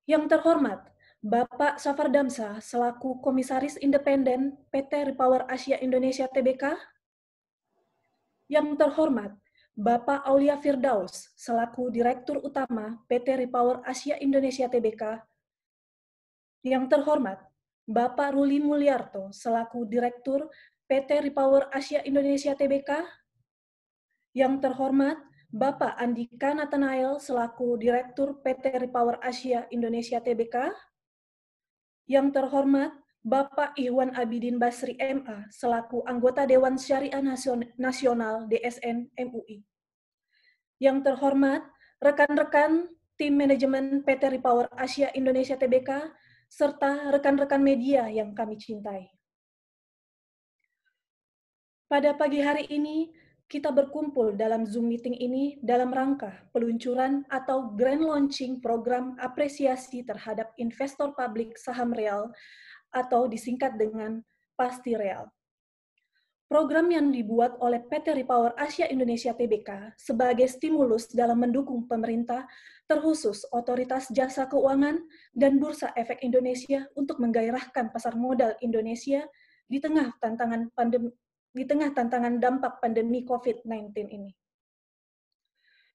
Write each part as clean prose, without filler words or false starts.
Yang terhormat, Bapak Safar Damsa selaku Komisaris Independen PT Repower Asia Indonesia Tbk. Yang terhormat, Bapak Aulia Firdaus selaku Direktur Utama PT Repower Asia Indonesia Tbk. Yang terhormat, Bapak Ruli Mulyarto selaku Direktur PT Repower Asia Indonesia Tbk. Yang terhormat, Bapak Andika Nathanael selaku Direktur PT Repower Asia Indonesia Tbk. Yang terhormat, Bapak Ihwan Abidin Basri MA selaku anggota Dewan Syariah Nasional DSN MUI. Yang terhormat, rekan-rekan tim manajemen PT Repower Asia Indonesia Tbk serta rekan-rekan media yang kami cintai. Pada pagi hari ini, kita berkumpul dalam Zoom meeting ini dalam rangka peluncuran atau grand launching program apresiasi terhadap investor publik saham real atau disingkat dengan Pasti Real. Program yang dibuat oleh PT Repower Asia Indonesia Tbk sebagai stimulus dalam mendukung pemerintah, terkhusus Otoritas Jasa Keuangan dan Bursa Efek Indonesia untuk menggairahkan pasar modal Indonesia di tengah tantangan dampak pandemi COVID-19 ini.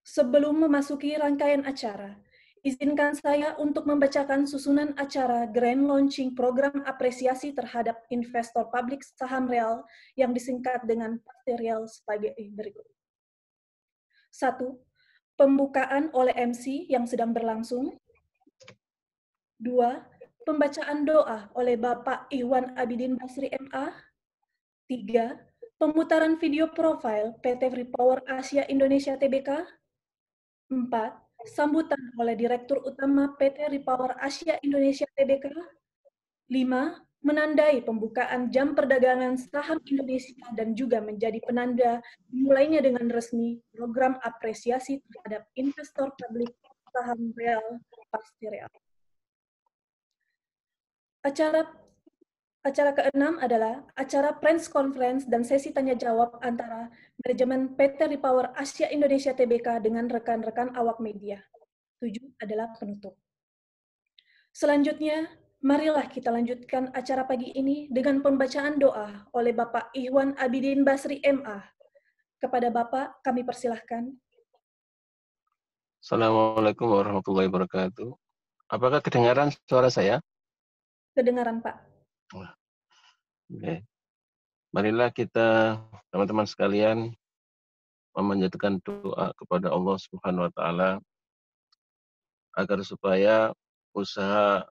Sebelum memasuki rangkaian acara, izinkan saya untuk membacakan susunan acara Grand Launching Program Apresiasi terhadap Investor Publik Saham Real yang disingkat dengan Pasti Real sebagai berikut. 1. Pembukaan oleh MC yang sedang berlangsung. 2. Pembacaan doa oleh Bapak Ihwan Abidin Basri MA. 3. Pemutaran video profil PT Repower Asia Indonesia Tbk. 4. Sambutan oleh Direktur Utama PT Repower Asia Indonesia Tbk. 5. Menandai pembukaan jam perdagangan saham Indonesia dan juga menjadi penanda dimulainya dengan resmi program apresiasi terhadap investor publik saham real Pasti Real. Acara ke-6 adalah acara press conference dan sesi tanya-jawab antara manajemen PT Repower Asia Indonesia Tbk dengan rekan-rekan awak media. 7 adalah penutup. Selanjutnya, marilah kita lanjutkan acara pagi ini dengan pembacaan doa oleh Bapak Ihwan Abidin Basri MA. Kepada Bapak, kami persilahkan. Assalamualaikum warahmatullahi wabarakatuh. Apakah kedengaran suara saya? Kedengaran, Pak. Oke. Marilah kita, teman-teman sekalian, memanjatkan doa kepada Allah Subhanahu wa Ta'ala agar supaya usaha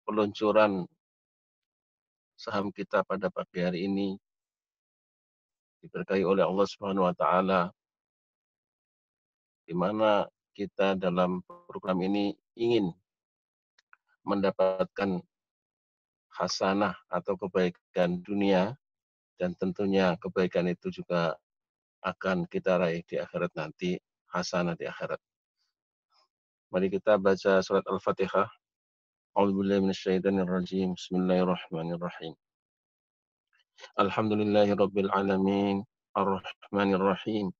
peluncuran saham kita pada pagi hari ini diberkahi oleh Allah Subhanahu wa Ta'ala, di mana kita dalam program ini ingin mendapatkan hasanah atau kebaikan dunia, dan tentunya kebaikan itu juga akan kita raih di akhirat nanti, hasanah di akhirat. Mari kita baca surat Al-Fatihah. A'udzubillahi minasyaitonirrajim. Bismillahirrahmanirrahim. Alhamdulillahirabbil alamin, arrahmanirrahim,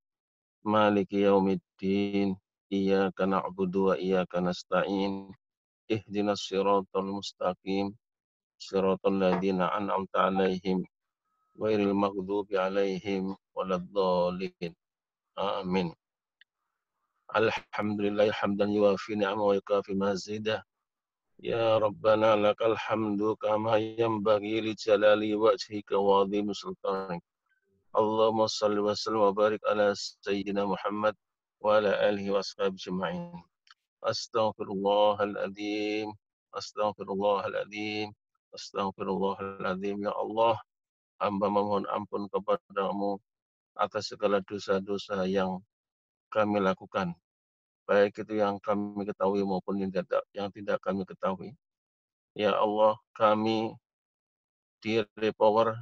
maliki yaumiddin, iyyaka na'budu wa iyyaka nasta'in, ihdinas siratal mustaqim, siratal ladzina an'amta 'alaihim ghairil maghdubi 'alaihim waladdallin. Amin. Alhamdulillah hamdan yuwafi ni'amahu wa yukafi mazidah. Ya Rabbana lakal hamdu kama yanbaghi li jalali wajhika wa 'azimi sultanik. Allahumma shalli wa sallim wa barik ala sayyidina Muhammad wa ala alihi wa ashabihi ajma'in. Astaghfirullahal adzim, astaghfirullahal adzim, astaghfirullahal adzim. Ya Allah, hamba memohon ampun kepadamu atas segala dosa-dosa yang kami lakukan, baik itu yang kami ketahui maupun yang tidak kami ketahui. Ya Allah, kami di Repower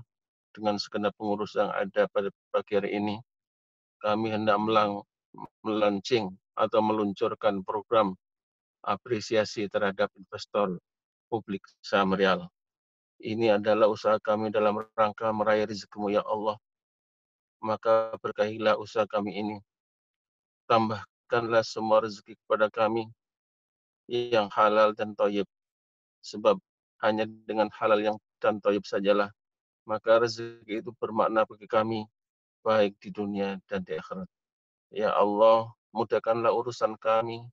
dengan segenap pengurus yang ada pada pagi hari ini, kami hendak melaunching atau meluncurkan program apresiasi terhadap investor publik saham real. Ini adalah usaha kami dalam rangka meraih rezeki-Mu, ya Allah. Maka berkahilah usaha kami ini. Tambahkanlah semua rezeki kepada kami, yang halal dan thayyib. Sebab hanya dengan halal yang dan thayyib sajalah maka rezeki itu bermakna bagi kami baik di dunia dan di akhirat. Ya Allah, mudahkanlah urusan kami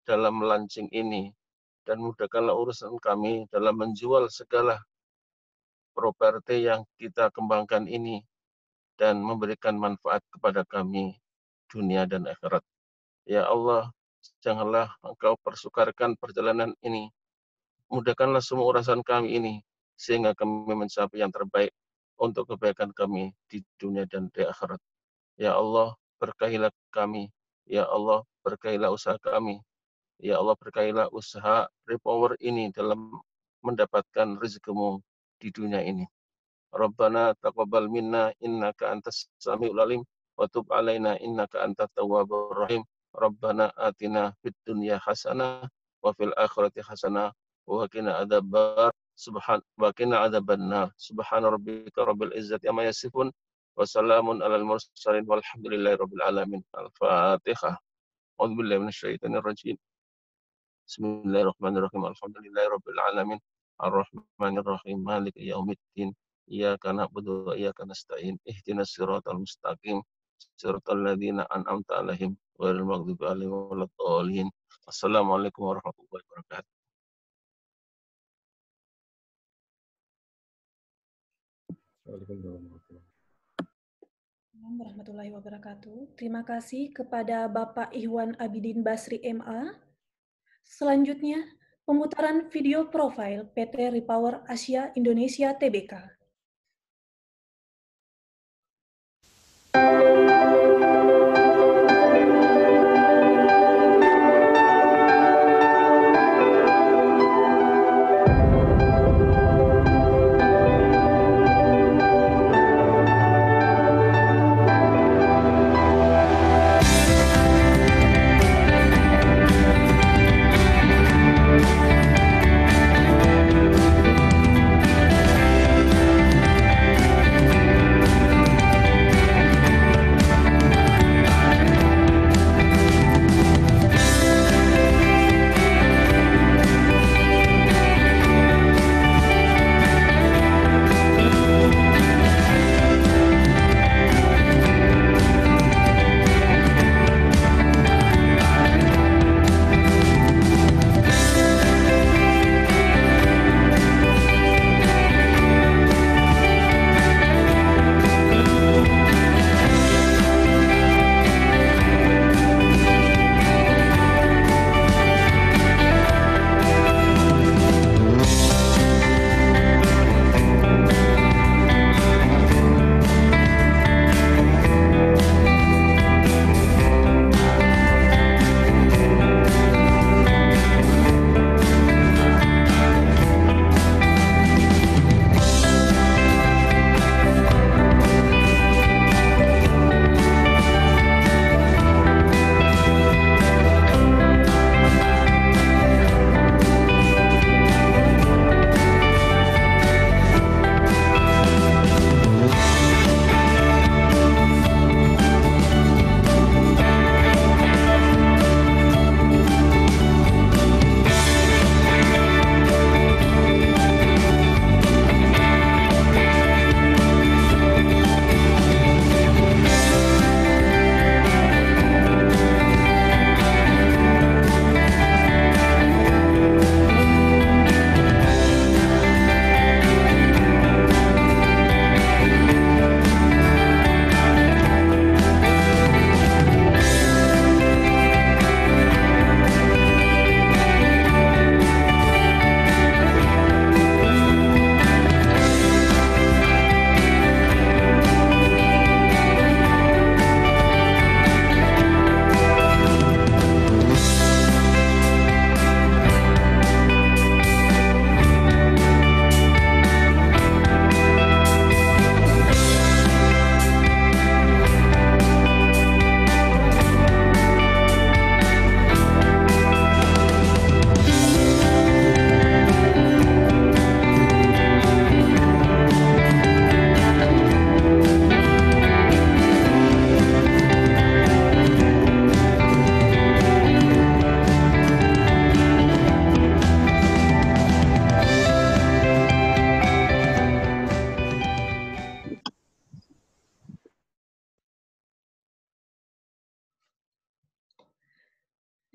dalam melancing ini dan mudahkanlah urusan kami dalam menjual segala properti yang kita kembangkan ini dan memberikan manfaat kepada kami dunia dan akhirat. Ya Allah, janganlah Engkau persukarkan perjalanan ini. Mudahkanlah semua urusan kami ini sehingga kami mencapai yang terbaik untuk kebaikan kami di dunia dan di akhirat. Ya Allah, berkahilah kami. Ya Allah, berkahilah usaha kami. Ya Allah, berkahilah usaha Repower ini dalam mendapatkan rezekimu di dunia ini. Rabbana taqabbal minna innaka antas samiul alim wa tub alaina innaka antat tawwabur rahim. Rabbana atina fid dunya hasanah wa fil akhirati hasanah wa qina adzabar wa qina adzabannar. Subhana rabbika rabbil izzati amma yasifun wa salamun alal mursalin walhamdulillahi rabbil alamin. Al-Fatihah. A'udzu billahi minasyaitonir rajim. Bismillahirrahmanirrahim. Alhamdulillahirabbil alamin. Arrahmanirrahim. Maliki yaumiddin. Iyyaka na'budu wa iyyaka nasta'in. Ihdinas siratal mustaqim. Siratal ladzina an'amta 'alaihim ghairil maghdubi 'alaihim waladdallin. Assalamualaikum warahmatullahi wabarakatuh. Waalaikumsalam warahmatullahi wabarakatuh. Terima kasih kepada Bapak Ihwan Abidin Basri MA. Selanjutnya, pemutaran video profil PT Repower Asia Indonesia Tbk.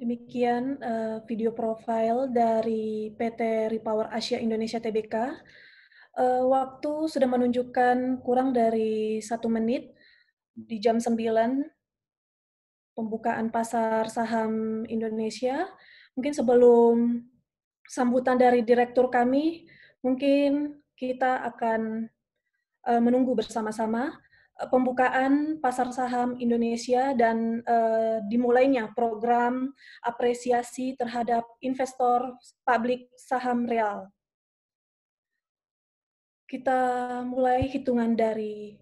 Demikian video profile dari PT Repower Asia Indonesia Tbk. Waktu sudah menunjukkan kurang dari 1 menit di jam 9 pembukaan pasar saham Indonesia. Mungkin sebelum sambutan dari direktur kami, mungkin kita akan menunggu bersama-sama pembukaan pasar saham Indonesia dan dimulainya program apresiasi terhadap investor publik saham real. Kita mulai hitungan dari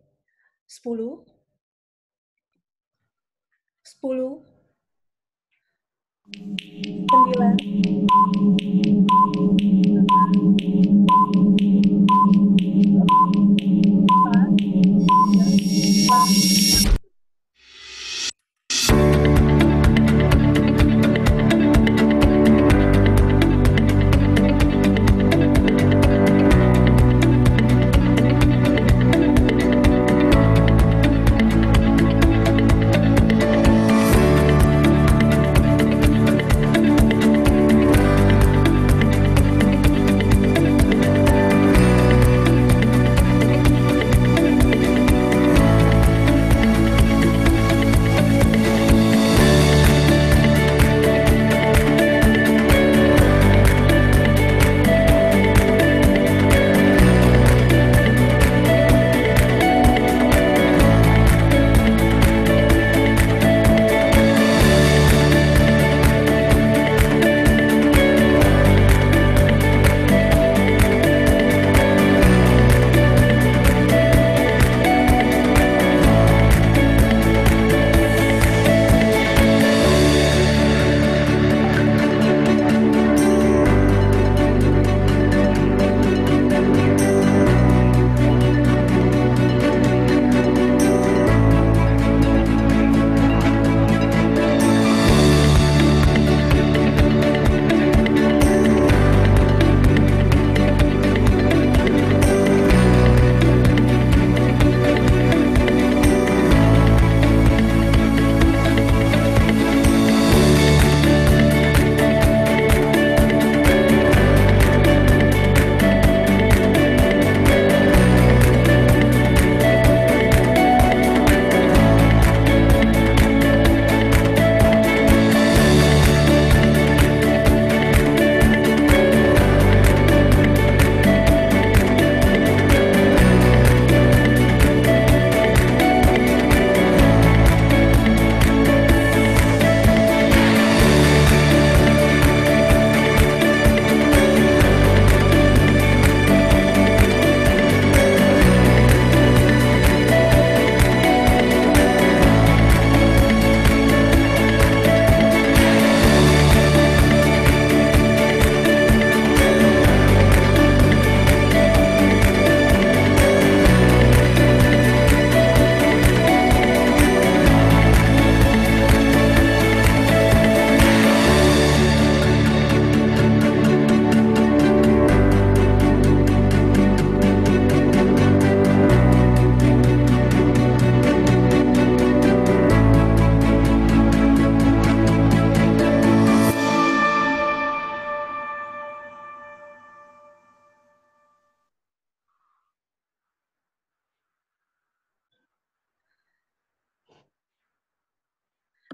10, 10, 9, 8,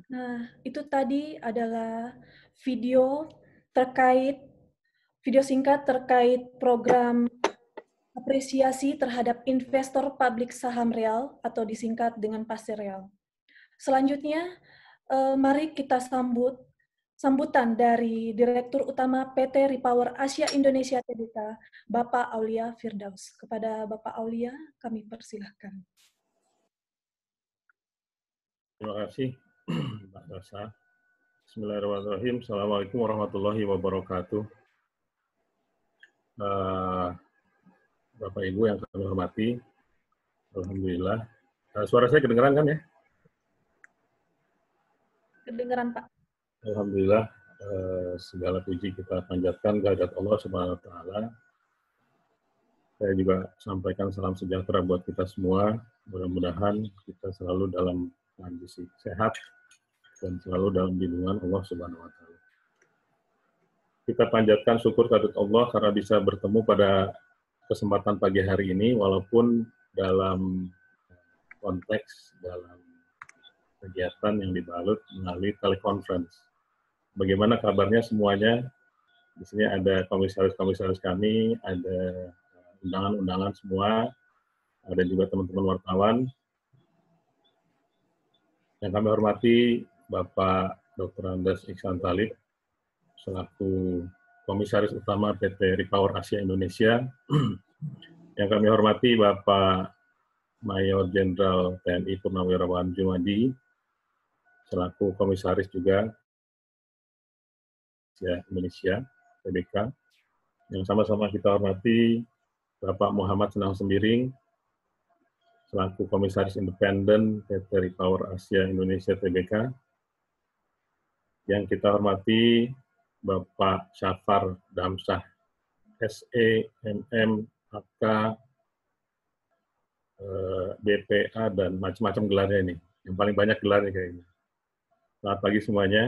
Nah, itu tadi adalah video singkat terkait program apresiasi terhadap investor publik saham real atau disingkat dengan PASI Real. Selanjutnya, mari kita sambutan dari Direktur Utama PT Repower Asia Indonesia Tbk, Bapak Aulia Firdaus. Kepada Bapak Aulia, kami persilahkan. Terima kasih, Mbak Rosa. Bismillahirrahmanirrahim. Assalamualaikum warahmatullahi wabarakatuh. Bapak Ibu yang kami hormati, alhamdulillah. Suara saya kedengeran kan ya? Kedengeran, Pak. Alhamdulillah, segala puji kita panjatkan kehadirat Allah Subhanahu wa Ta'ala. Saya juga sampaikan salam sejahtera buat kita semua. Mudah-mudahan kita selalu dalam kondisi sehat dan selalu dalam lindungan Allah Subhanahu wa taala. Kita panjatkan syukur kehadirat Allah karena bisa bertemu pada kesempatan pagi hari ini, walaupun dalam konteks, dalam kegiatan yang dibalut melalui teleconference. Bagaimana kabarnya semuanya? Di sini ada komisaris-komisaris kami, ada undangan-undangan semua, ada juga teman-teman wartawan. Yang kami hormati Bapak Dr. Andes Iksan Talib, selaku Komisaris Utama PT Repower Asia Indonesia. Yang kami hormati Bapak Mayor Jenderal TNI Purnawirawan Jumadi, selaku Komisaris juga Indonesia, TBK. Yang sama-sama kita hormati Bapak Muhammad Senang Sembiring, selaku Komisaris Independen PT Repower Asia Indonesia TBK. Yang kita hormati Bapak Syafar Damsah, SE, MM, AK, BPA, dan macam-macam gelarnya ini. Yang paling banyak gelarnya kayaknya. Selamat pagi semuanya.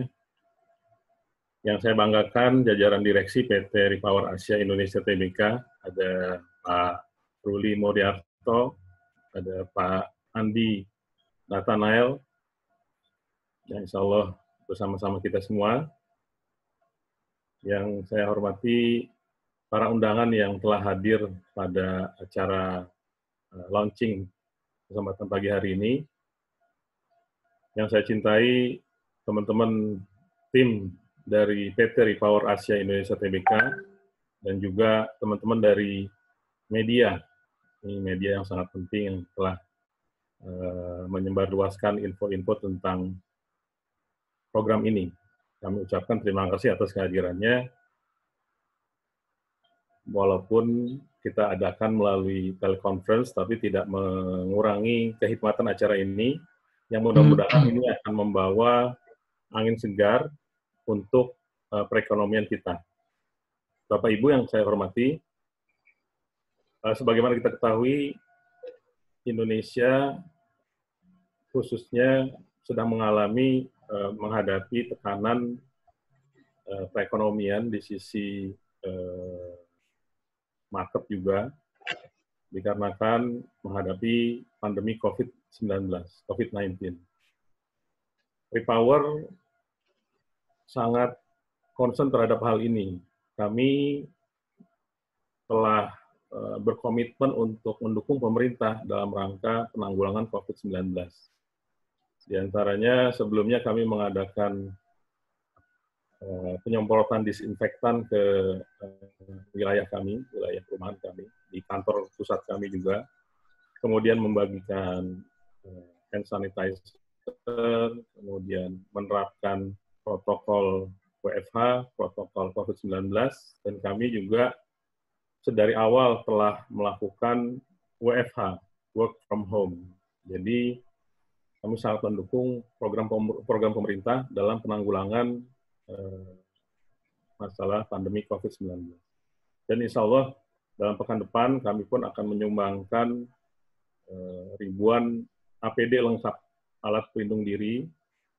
Yang saya banggakan jajaran direksi PT Repower Asia Indonesia TBK, ada Pak Ruli Modiarto, ada Pak Andi Nathanael, yang insya Allah bersama-sama kita semua. Yang saya hormati para undangan yang telah hadir pada acara launching kesempatan pagi hari ini. Yang saya cintai teman-teman tim dari PT Repower Asia Indonesia TBK dan juga teman-teman dari media. Ini media yang sangat penting yang telah menyebarluaskan info-info tentang program ini. Kami ucapkan terima kasih atas kehadirannya, walaupun kita adakan melalui teleconference, tapi tidak mengurangi kehikmatan acara ini, yang mudah-mudahan ini akan membawa angin segar untuk perekonomian kita. Bapak Ibu yang saya hormati, sebagaimana kita ketahui, Indonesia khususnya sedang menghadapi tekanan perekonomian di sisi market juga, dikarenakan menghadapi pandemi COVID-19. Repower sangat concern terhadap hal ini. Kami telah berkomitmen untuk mendukung pemerintah dalam rangka penanggulangan COVID-19. Di antaranya sebelumnya kami mengadakan penyemprotan disinfektan ke wilayah kami, wilayah perumahan kami, di kantor pusat kami juga. Kemudian membagikan hand sanitizer, kemudian menerapkan protokol WFH, protokol COVID-19, dan kami juga sedari awal telah melakukan WFH, work from home. Jadi kami sangat mendukung program pemerintah dalam penanggulangan masalah pandemi COVID-19. Dan insya Allah dalam pekan depan kami pun akan menyumbangkan ribuan APD lengkap, alat pelindung diri,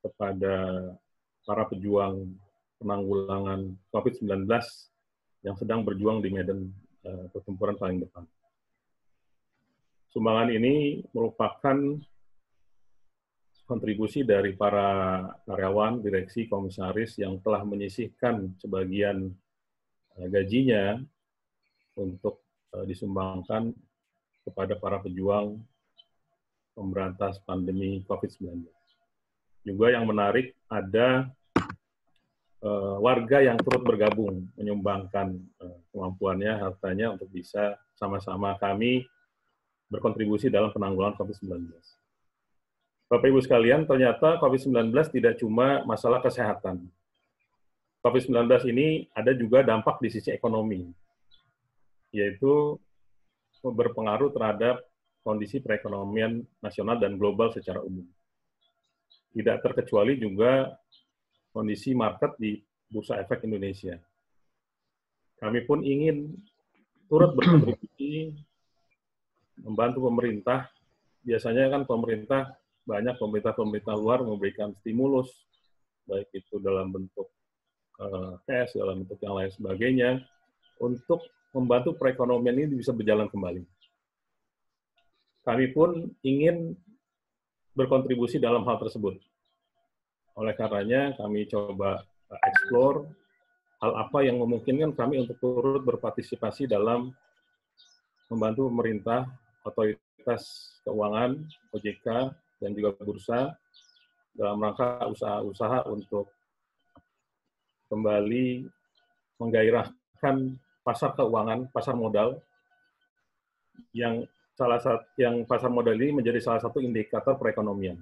kepada para pejuang penanggulangan COVID-19 yang sedang berjuang di medan pertempuran paling depan. Sumbangan ini merupakan kontribusi dari para karyawan, direksi, komisaris yang telah menyisihkan sebagian gajinya untuk disumbangkan kepada para pejuang pemberantas pandemi COVID-19. Juga yang menarik, ada warga yang turut bergabung menyumbangkan kemampuannya, hartanya untuk bisa sama-sama kami berkontribusi dalam penanggulangan COVID-19. Bapak Ibu sekalian, ternyata COVID-19 tidak cuma masalah kesehatan. COVID-19 ini ada juga dampak di sisi ekonomi, yaitu berpengaruh terhadap kondisi perekonomian nasional dan global secara umum. Tidak terkecuali juga kondisi market di Bursa Efek Indonesia. Kami pun ingin turut berkontribusi membantu pemerintah. Biasanya kan pemerintah, banyak pemerintah luar memberikan stimulus, baik itu dalam bentuk cash, dalam bentuk yang lain sebagainya, untuk membantu perekonomian ini bisa berjalan kembali. Kami pun ingin berkontribusi dalam hal tersebut. Oleh karenanya, kami coba explore hal apa yang memungkinkan kami untuk turut berpartisipasi dalam membantu pemerintah, otoritas keuangan, OJK, dan juga bursa dalam rangka usaha-usaha untuk kembali menggairahkan pasar keuangan, pasar modal, yang pasar modal ini menjadi salah satu indikator perekonomian.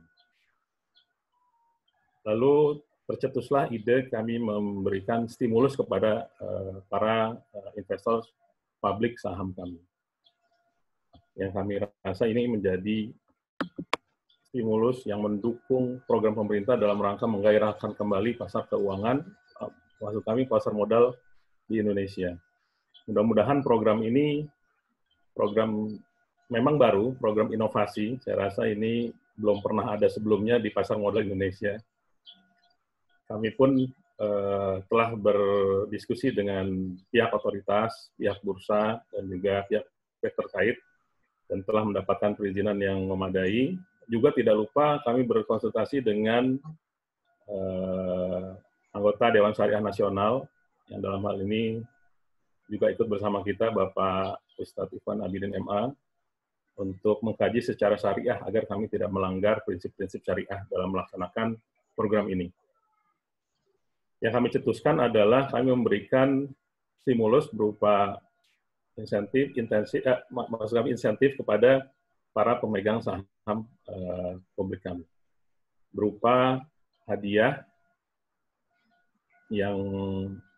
Lalu tercetuslah ide kami memberikan stimulus kepada para investor publik saham kami. Yang kami rasa ini menjadi stimulus yang mendukung program pemerintah dalam rangka menggairahkan kembali pasar keuangan, maksud kami pasar modal di Indonesia. Mudah-mudahan program ini program memang baru, program inovasi. Saya rasa ini belum pernah ada sebelumnya di pasar modal Indonesia. Kami pun telah berdiskusi dengan pihak otoritas, pihak bursa, dan juga pihak terkait, dan telah mendapatkan perizinan yang memadai. Juga tidak lupa kami berkonsultasi dengan anggota Dewan Syariah Nasional, yang dalam hal ini juga ikut bersama kita, Bapak Ustadz Ikhwan Abidin MA, untuk mengkaji secara syariah agar kami tidak melanggar prinsip-prinsip syariah dalam melaksanakan program ini. Yang kami cetuskan adalah kami memberikan stimulus berupa insentif kepada para pemegang saham publik kami, berupa hadiah yang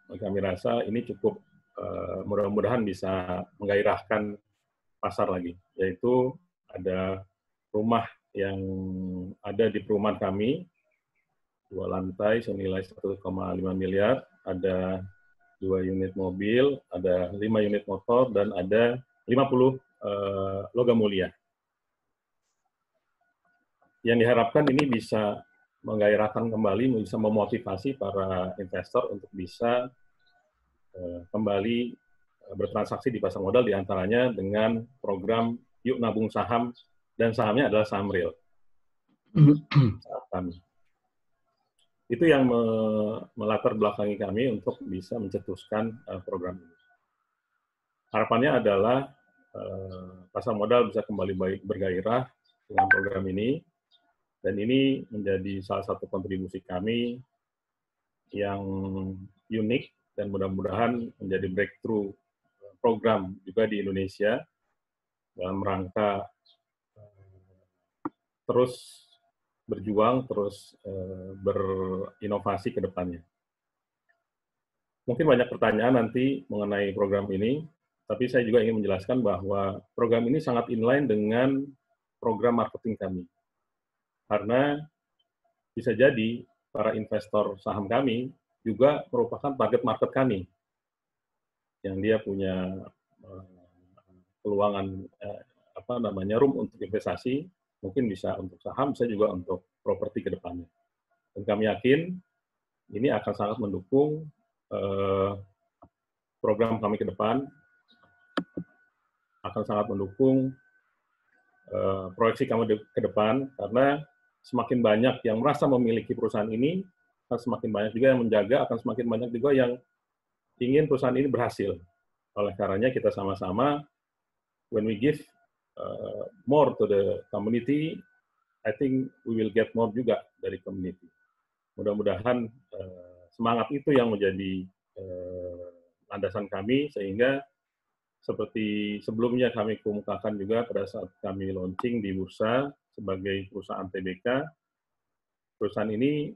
kami rasa ini cukup mudah-mudahan bisa menggairahkan pasar lagi, yaitu ada rumah yang ada di perumahan kami, 2 lantai senilai 1,5 miliar, ada 2 unit mobil, ada 5 unit motor, dan ada 50 logam mulia. Yang diharapkan ini bisa menggairahkan kembali, bisa memotivasi para investor untuk bisa kembali bertransaksi di pasar modal, diantaranya dengan program Yuk Nabung Saham, dan sahamnya adalah saham real. Itu yang melatar belakangi kami untuk bisa mencetuskan program ini. Harapannya adalah pasar modal bisa kembali bergairah dengan program ini, dan ini menjadi salah satu kontribusi kami yang unik dan mudah-mudahan menjadi breakthrough program juga di Indonesia dalam rangka terus berjuang, terus berinovasi ke depannya. Mungkin banyak pertanyaan nanti mengenai program ini, tapi saya juga ingin menjelaskan bahwa program ini sangat inline dengan program marketing kami. Karena bisa jadi para investor saham kami juga merupakan target market kami, yang dia punya peluangan room untuk investasi, mungkin bisa untuk saham, bisa juga untuk properti ke depannya. Dan kami yakin ini akan sangat mendukung program kami ke depan, akan sangat mendukung proyeksi kami ke depan, karena semakin banyak yang merasa memiliki perusahaan ini, akan semakin banyak juga yang menjaga, akan semakin banyak juga yang ingin perusahaan ini berhasil. Oleh karenanya kita sama-sama, when we give more to the community, I think we will get more juga dari community. Mudah-mudahan semangat itu yang menjadi landasan kami, sehingga seperti sebelumnya kami kemukakan juga pada saat kami launching di bursa sebagai perusahaan TBK, perusahaan ini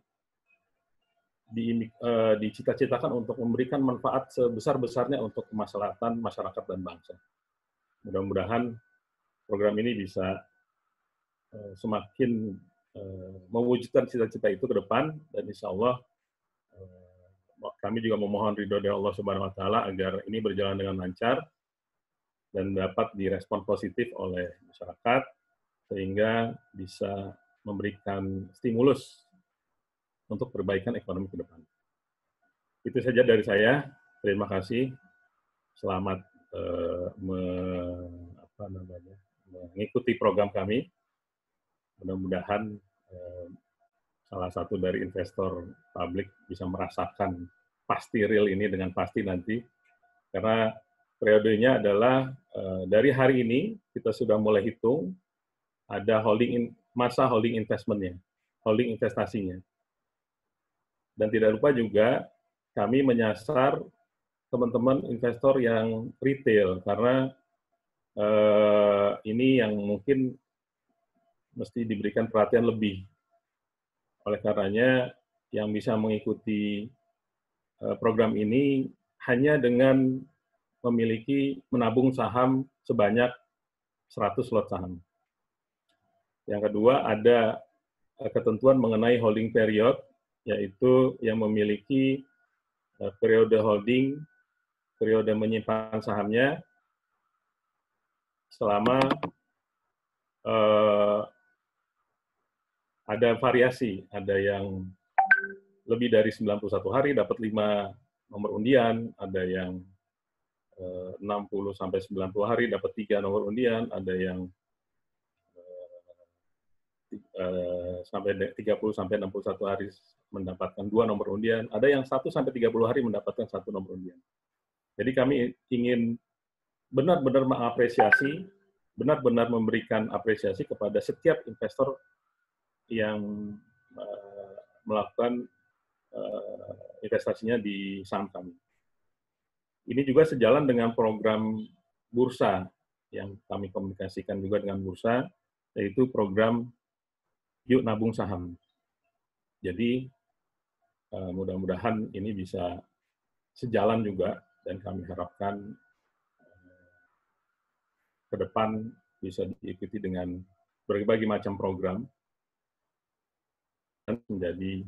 dicita-citakan untuk memberikan manfaat sebesar-besarnya untuk kemaslahatan masyarakat dan bangsa. Mudah-mudahan program ini bisa semakin mewujudkan cita-cita itu ke depan, dan insya Allah kami juga memohon ridho dari Allah Subhanahu Wa Taala agar ini berjalan dengan lancar dan dapat direspon positif oleh masyarakat, sehingga bisa memberikan stimulus untuk perbaikan ekonomi ke depan. Itu saja dari saya. Terima kasih. Selamat mengikuti program kami. Mudah-mudahan salah satu dari investor publik bisa merasakan pasti real ini dengan pasti nanti. Karena periodenya adalah dari hari ini kita sudah mulai hitung ada masa holding investment-nya, holding investasinya. Dan tidak lupa juga kami menyasar teman-teman investor yang retail, karena ini yang mungkin mesti diberikan perhatian lebih. Oleh karenanya, yang bisa mengikuti program ini hanya dengan memiliki menabung saham sebanyak 100 lot saham. Yang kedua, ada ketentuan mengenai holding period, yaitu yang memiliki periode holding, periode menyimpan sahamnya selama ada variasi, ada yang lebih dari 91 hari dapat 5 nomor undian, ada yang 60 sampai 90 hari dapat 3 nomor undian, ada yang sampai 30 sampai 61 hari mendapatkan 2 nomor undian, ada yang 1 sampai 30 hari mendapatkan 1 nomor undian. Jadi kami ingin benar-benar mengapresiasi, benar-benar memberikan apresiasi kepada setiap investor yang melakukan investasinya di saham kami. Ini juga sejalan dengan program bursa yang kami komunikasikan juga dengan bursa, yaitu program Yuk Nabung Saham. Jadi mudah-mudahan ini bisa sejalan juga, dan kami harapkan ke depan bisa diikuti dengan berbagai macam program dan menjadi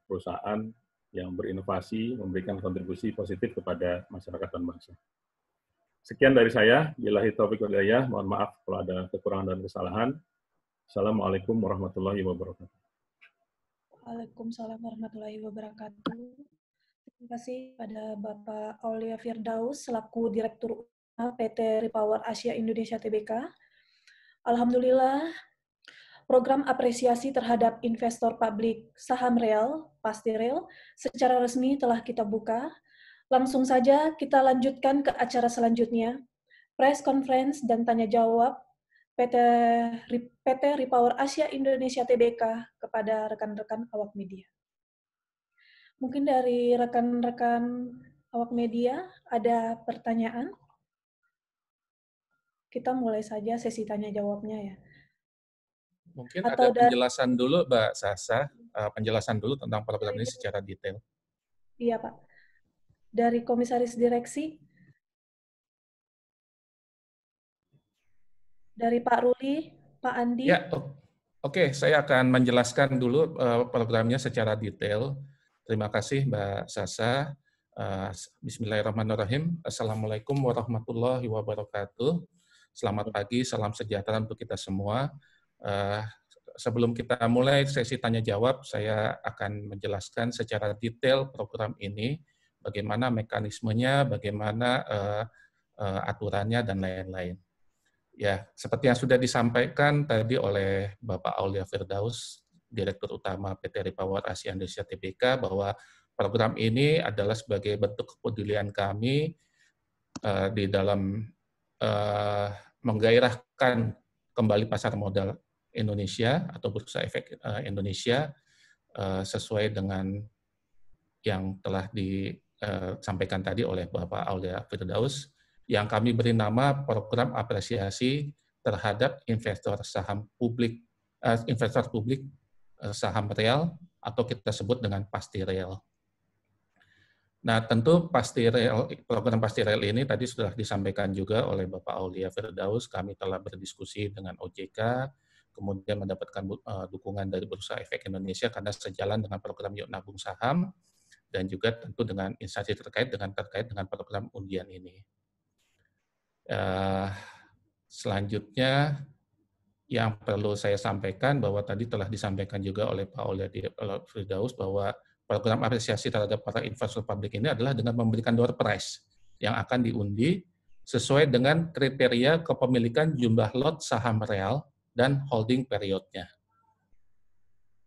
perusahaan yang berinovasi, memberikan kontribusi positif kepada masyarakat dan bangsa. Sekian dari saya. Billahi taufiq wal hidayah. Mohon maaf kalau ada kekurangan dan kesalahan. Assalamualaikum warahmatullahi wabarakatuh. Waalaikumsalam warahmatullahi wabarakatuh. Terima kasih pada Bapak Aulia Firdaus selaku Direktur Utama PT Repower Asia Indonesia Tbk. Alhamdulillah, program apresiasi terhadap investor publik saham real, pasti real, secara resmi telah kita buka. Langsung saja kita lanjutkan ke acara selanjutnya, press conference dan tanya jawab PT Repower Asia Indonesia Tbk kepada rekan-rekan awak media. Mungkin dari rekan-rekan awak media ada pertanyaan? Kita mulai saja sesi tanya jawabnya ya. Mungkin Atau ada penjelasan dulu, Mbak Sasa, penjelasan dulu tentang program ini secara detail. Iya, Pak. Dari Komisaris Direksi, dari Pak Ruli, Pak Andi. Ya, oke, saya akan menjelaskan dulu programnya secara detail. Terima kasih, Mbak Sasa. Bismillahirrahmanirrahim. Assalamualaikum warahmatullahi wabarakatuh. Selamat pagi, salam sejahtera untuk kita semua. Sebelum kita mulai sesi tanya jawab, saya akan menjelaskan secara detail program ini, bagaimana mekanismenya, bagaimana aturannya, dan lain-lain. Ya, seperti yang sudah disampaikan tadi oleh Bapak Aulia Firdaus, Direktur Utama PT Repower Asia Indonesia Tbk, bahwa program ini adalah sebagai bentuk kepedulian kami di dalam menggairahkan kembali pasar modal Indonesia atau bursa efek Indonesia sesuai dengan yang telah disampaikan tadi oleh Bapak Aulia Firdaus, yang kami beri nama program apresiasi terhadap investor saham publik, investor publik saham real atau kita sebut dengan pasti real. Nah, tentu pasti real, program pasti real ini tadi sudah disampaikan juga oleh Bapak Aulia Firdaus. Kami telah berdiskusi dengan OJK, kemudian mendapatkan dukungan dari Bursa Efek Indonesia karena sejalan dengan program Yuk Nabung Saham, dan juga tentu dengan instansi terkait dengan program undian ini. Selanjutnya, yang perlu saya sampaikan bahwa tadi telah disampaikan juga oleh Pak Aulia Firdaus bahwa program apresiasi terhadap para investor publik ini adalah dengan memberikan door prize yang akan diundi sesuai dengan kriteria kepemilikan jumlah lot saham real dan holding periodnya.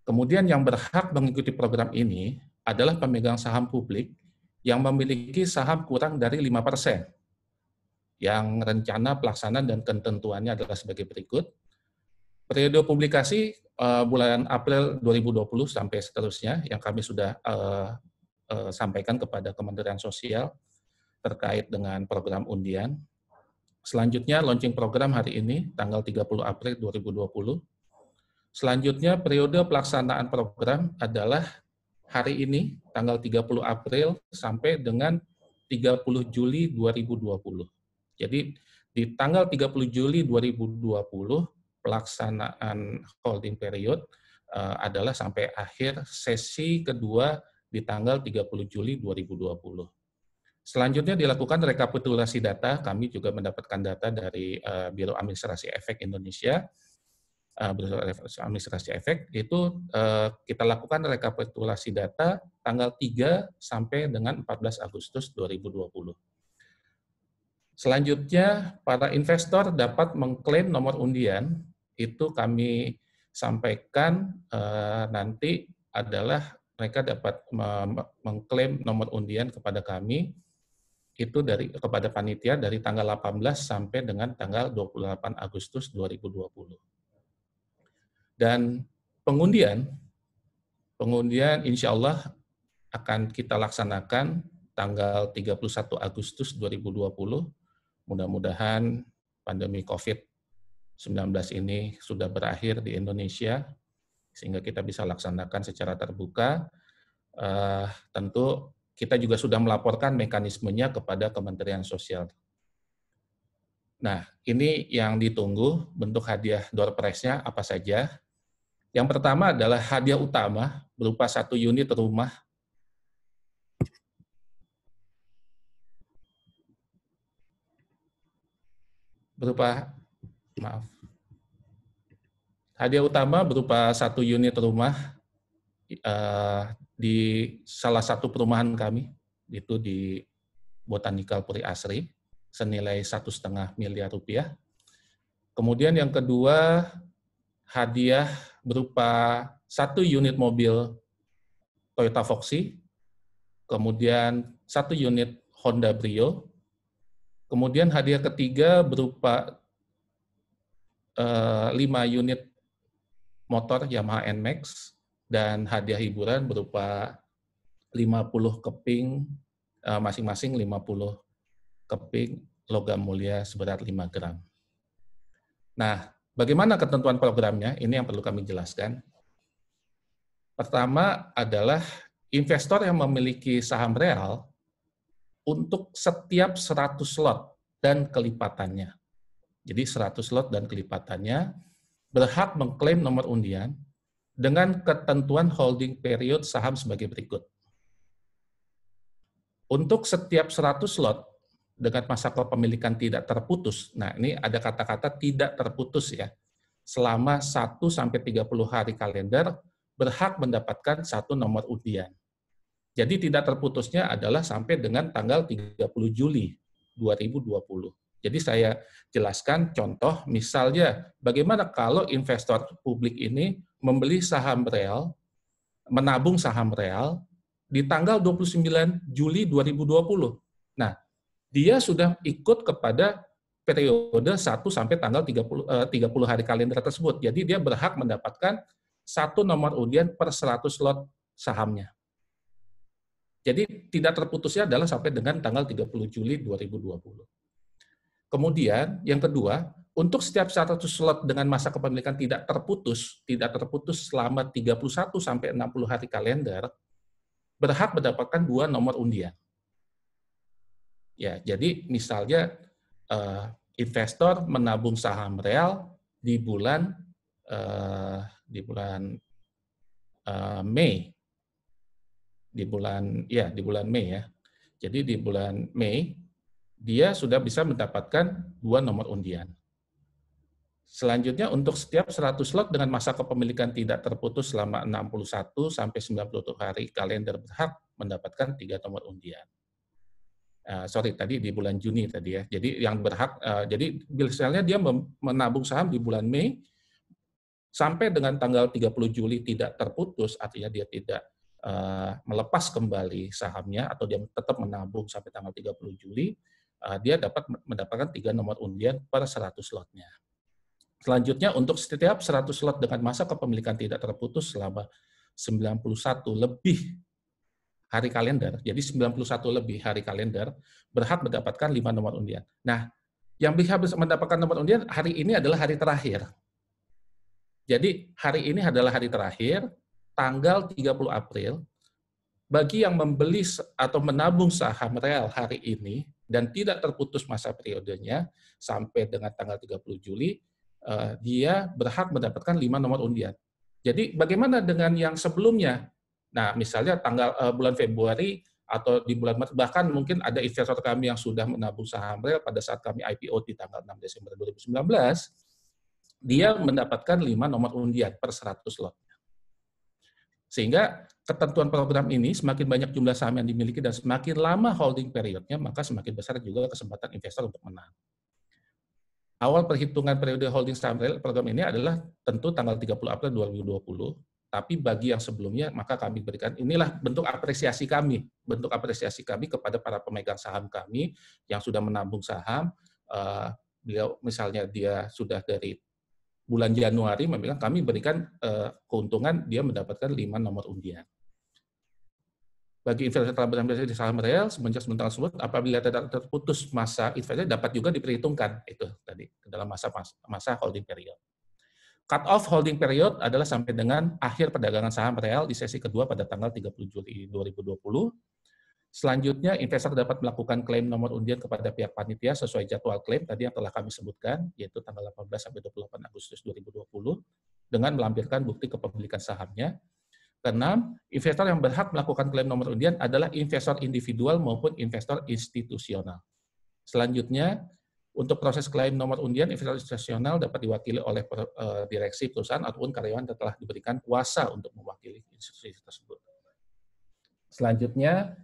Kemudian yang berhak mengikuti program ini adalah pemegang saham publik yang memiliki saham kurang dari 5%. Yang rencana pelaksanaan dan ketentuannya adalah sebagai berikut. Periode publikasi bulan April 2020 sampai seterusnya yang kami sudah sampaikan kepada Kementerian Sosial terkait dengan program undian. Selanjutnya launching program hari ini tanggal 30 April 2020. Selanjutnya periode pelaksanaan program adalah hari ini tanggal 30 April sampai dengan 30 Juli 2020. Jadi di tanggal 30 Juli 2020 pelaksanaan holding period adalah sampai akhir sesi kedua di tanggal 30 Juli 2020. Selanjutnya dilakukan rekapitulasi data, kami juga mendapatkan data dari Biro Administrasi Efek Indonesia. Biro Administrasi Efek itu kita lakukan rekapitulasi data tanggal 3 sampai dengan 14 Agustus 2020. Selanjutnya, para investor dapat mengklaim nomor undian. Itu kami sampaikan nanti adalah mereka dapat mengklaim nomor undian kepada kami itu kepada panitia dari tanggal 18 sampai dengan tanggal 28 Agustus 2020. Dan pengundian insya Allah akan kita laksanakan tanggal 31 Agustus 2020. Mudah-mudahan pandemi COVID-19 ini sudah berakhir di Indonesia, sehingga kita bisa laksanakan secara terbuka. Tentu kita juga sudah melaporkan mekanismenya kepada Kementerian Sosial. Nah, ini yang ditunggu, bentuk hadiah door prize-nya apa saja. Yang pertama adalah hadiah utama berupa 1 unit rumah hadiah utama berupa 1 unit rumah di salah satu perumahan kami, itu di Botanical Puri Asri, senilai 1,5 miliar rupiah. Kemudian yang kedua, hadiah berupa 1 unit mobil Toyota Foxy, kemudian 1 unit Honda Brio, kemudian hadiah ketiga berupa 5 unit motor Yamaha NMAX, dan hadiah hiburan berupa 50 keping, masing-masing 50 keping logam mulia seberat 5 gram. Nah, bagaimana ketentuan programnya? Ini yang perlu kami jelaskan. Pertama adalah investor yang memiliki saham real untuk setiap 100 lot dan kelipatannya. Jadi 100 lot dan kelipatannya berhak mengklaim nomor undian dengan ketentuan holding period saham sebagai berikut. Untuk setiap 100 lot dengan masa kepemilikan tidak terputus, nah ini ada kata-kata tidak terputus ya, selama 1-30 hari kalender berhak mendapatkan 1 nomor undian. Jadi tidak terputusnya adalah sampai dengan tanggal 30 Juli 2020. Jadi saya jelaskan contoh, misalnya bagaimana kalau investor publik ini membeli saham real, menabung saham real di tanggal 29 Juli 2020. Nah, dia sudah ikut kepada periode 1 sampai tanggal 30 hari kalender tersebut. Jadi dia berhak mendapatkan 1 nomor undian per 100 lot sahamnya. Jadi tidak terputusnya adalah sampai dengan tanggal 30 Juli 2020. Kemudian yang kedua, untuk setiap 100 slot dengan masa kepemilikan tidak terputus selama 31 sampai 60 hari kalender, berhak mendapatkan 2 nomor undian. Ya, jadi misalnya investor menabung saham real di bulan Mei. Di bulan Mei ya. Jadi di bulan Mei dia sudah bisa mendapatkan 2 nomor undian. Selanjutnya untuk setiap 100 slot dengan masa kepemilikan tidak terputus selama 61 sampai 90 hari kalender berhak mendapatkan 3 nomor undian. Tadi di bulan Juni tadi ya. Jadi yang berhak, jadi misalnya dia menabung saham di bulan Mei sampai dengan tanggal 30 Juli tidak terputus, artinya dia tidak melepas kembali sahamnya atau dia tetap menabung sampai tanggal 30 Juli, dia dapat mendapatkan 3 nomor undian per 100 slotnya. Selanjutnya untuk setiap 100 slot dengan masa kepemilikan tidak terputus selama 91 lebih hari kalender, jadi 91 lebih hari kalender, berhak mendapatkan 5 nomor undian. Nah, yang bisa mendapatkan nomor undian hari ini adalah hari terakhir. Jadi, hari ini adalah hari terakhir, tanggal 30 April, bagi yang membeli atau menabung saham rel hari ini, dan tidak terputus masa periodenya, sampai dengan tanggal 30 Juli, dia berhak mendapatkan 5 nomor undian. Jadi, bagaimana dengan yang sebelumnya? Nah, misalnya bulan Februari atau di bulan Maret, bahkan mungkin ada investor kami yang sudah menabung saham rel pada saat kami IPO di tanggal 6 Desember 2019, dia mendapatkan 5 nomor undian per 100 lot. Sehingga ketentuan program ini semakin banyak jumlah saham yang dimiliki dan semakin lama holding periodnya, maka semakin besar juga kesempatan investor untuk menang. Awal perhitungan periode holding saham rel program ini adalah tentu tanggal 30 April 2020, tapi bagi yang sebelumnya maka kami berikan, inilah bentuk apresiasi kami kepada para pemegang saham kami yang sudah menabung saham. Misalnya dia sudah dari bulan Januari, kami berikan keuntungan dia mendapatkan 5 nomor undian. Bagi investor telah berinvestasi di saham rel semenjak sementara tersebut, apabila tidak terputus masa investasi dapat juga diperhitungkan itu tadi dalam masa holding period. Cut off holding period adalah sampai dengan akhir perdagangan saham rel di sesi kedua pada tanggal 30 Juli 2020. Selanjutnya, investor dapat melakukan klaim nomor undian kepada pihak panitia sesuai jadwal klaim tadi yang telah kami sebutkan, yaitu tanggal 18 sampai 28 Agustus 2020, dengan melampirkan bukti kepemilikan sahamnya. Keenam, investor yang berhak melakukan klaim nomor undian adalah investor individual maupun investor institusional. Selanjutnya, untuk proses klaim nomor undian, investor institusional dapat diwakili oleh direksi perusahaan ataupun karyawan yang telah diberikan kuasa untuk mewakili institusi tersebut. Selanjutnya,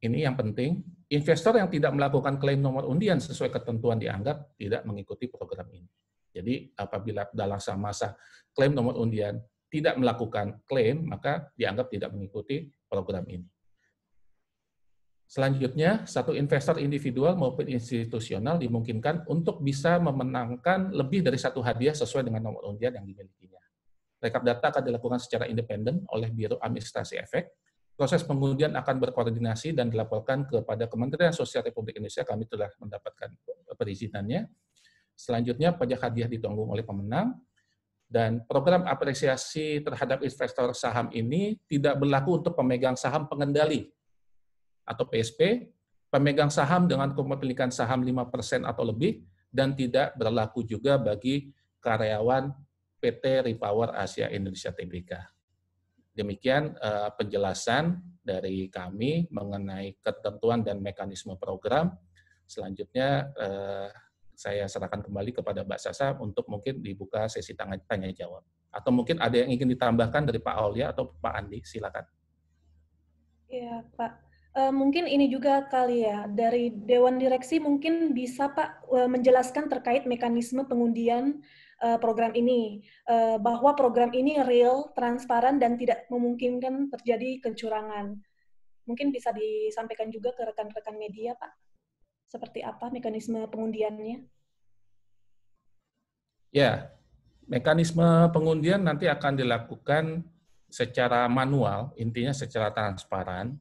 ini yang penting, investor yang tidak melakukan klaim nomor undian sesuai ketentuan dianggap tidak mengikuti program ini. Jadi, apabila dalam masa klaim nomor undian tidak melakukan klaim, maka dianggap tidak mengikuti program ini. Selanjutnya, satu investor individual maupun institusional dimungkinkan untuk bisa memenangkan lebih dari 1 hadiah sesuai dengan nomor undian yang dimilikinya. Rekap data akan dilakukan secara independen oleh Biro Administrasi Efek. Proses pengundian akan berkoordinasi dan dilaporkan kepada Kementerian Sosial Republik Indonesia. Kami telah mendapatkan perizinannya. Selanjutnya, pajak hadiah ditanggung oleh pemenang. Dan program apresiasi terhadap investor saham ini tidak berlaku untuk pemegang saham pengendali atau PSP, pemegang saham dengan kepemilikan saham 5% atau lebih, dan tidak berlaku juga bagi karyawan PT Repower Asia Indonesia Tbk. Demikian penjelasan dari kami mengenai ketentuan dan mekanisme program. Selanjutnya saya serahkan kembali kepada Mbak Sasa untuk mungkin dibuka sesi tanya jawab. Atau mungkin ada yang ingin ditambahkan dari Pak Aulia atau Pak Andi, silakan. Ya, Pak. Mungkin ini juga kali ya, dari Dewan Direksi mungkin bisa Pak menjelaskan terkait mekanisme pengundian program ini, bahwa program ini real, transparan, dan tidak memungkinkan terjadi kecurangan. Mungkin bisa disampaikan juga ke rekan-rekan media, Pak. Seperti apa mekanisme pengundiannya? Ya, mekanisme pengundian nanti akan dilakukan secara manual, intinya secara transparan,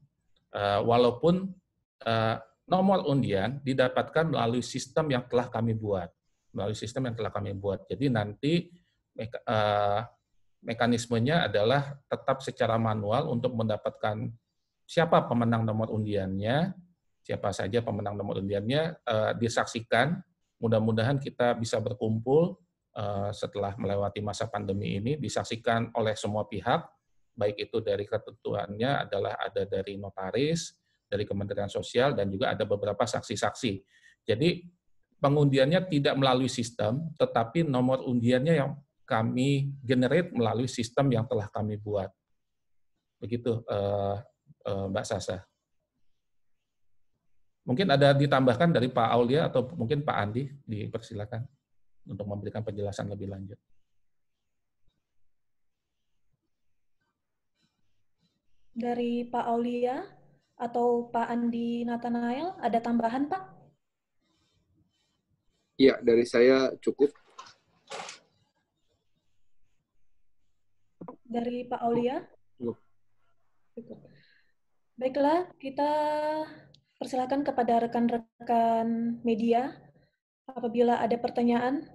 walaupun nomor undian didapatkan melalui sistem yang telah kami buat. Jadi nanti mekanismenya adalah tetap secara manual untuk mendapatkan siapa pemenang nomor undiannya, siapa saja pemenang nomor undiannya, disaksikan. Mudah-mudahan kita bisa berkumpul setelah melewati masa pandemi ini, disaksikan oleh semua pihak, baik itu dari ketentuannya adalah ada dari notaris, dari Kementerian Sosial, dan juga ada beberapa saksi-saksi. Jadi pengundiannya tidak melalui sistem, tetapi nomor undiannya yang kami generate melalui sistem yang telah kami buat. Begitu, Mbak Sasa. Mungkin ada ditambahkan dari Pak Aulia atau mungkin Pak Andi, dipersilakan untuk memberikan penjelasan lebih lanjut. Dari Pak Aulia atau Pak Andi Nathanael, ada tambahan, Pak? Iya, dari saya cukup. Dari Pak Aulia? Cukup. Cukup. Baiklah, kita persilakan kepada rekan-rekan media. Apabila ada pertanyaan,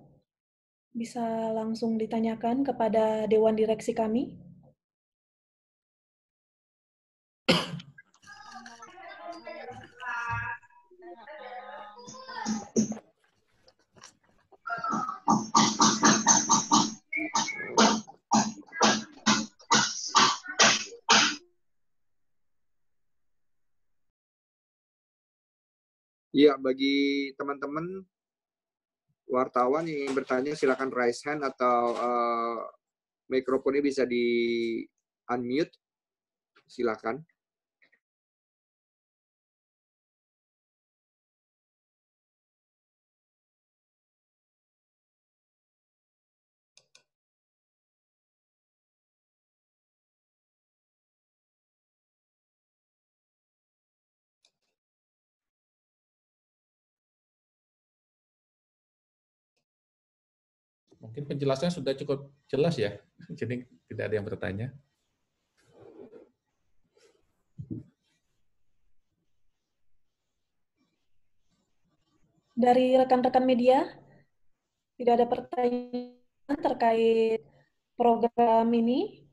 bisa langsung ditanyakan kepada Dewan Direksi kami. Iya, bagi teman-teman wartawan yang ingin bertanya, silakan raise hand atau mikrofonnya bisa di-unmute. Silakan. Mungkin penjelasannya sudah cukup jelas ya, jadi tidak ada yang bertanya. Dari rekan-rekan media, tidak ada pertanyaan terkait program ini.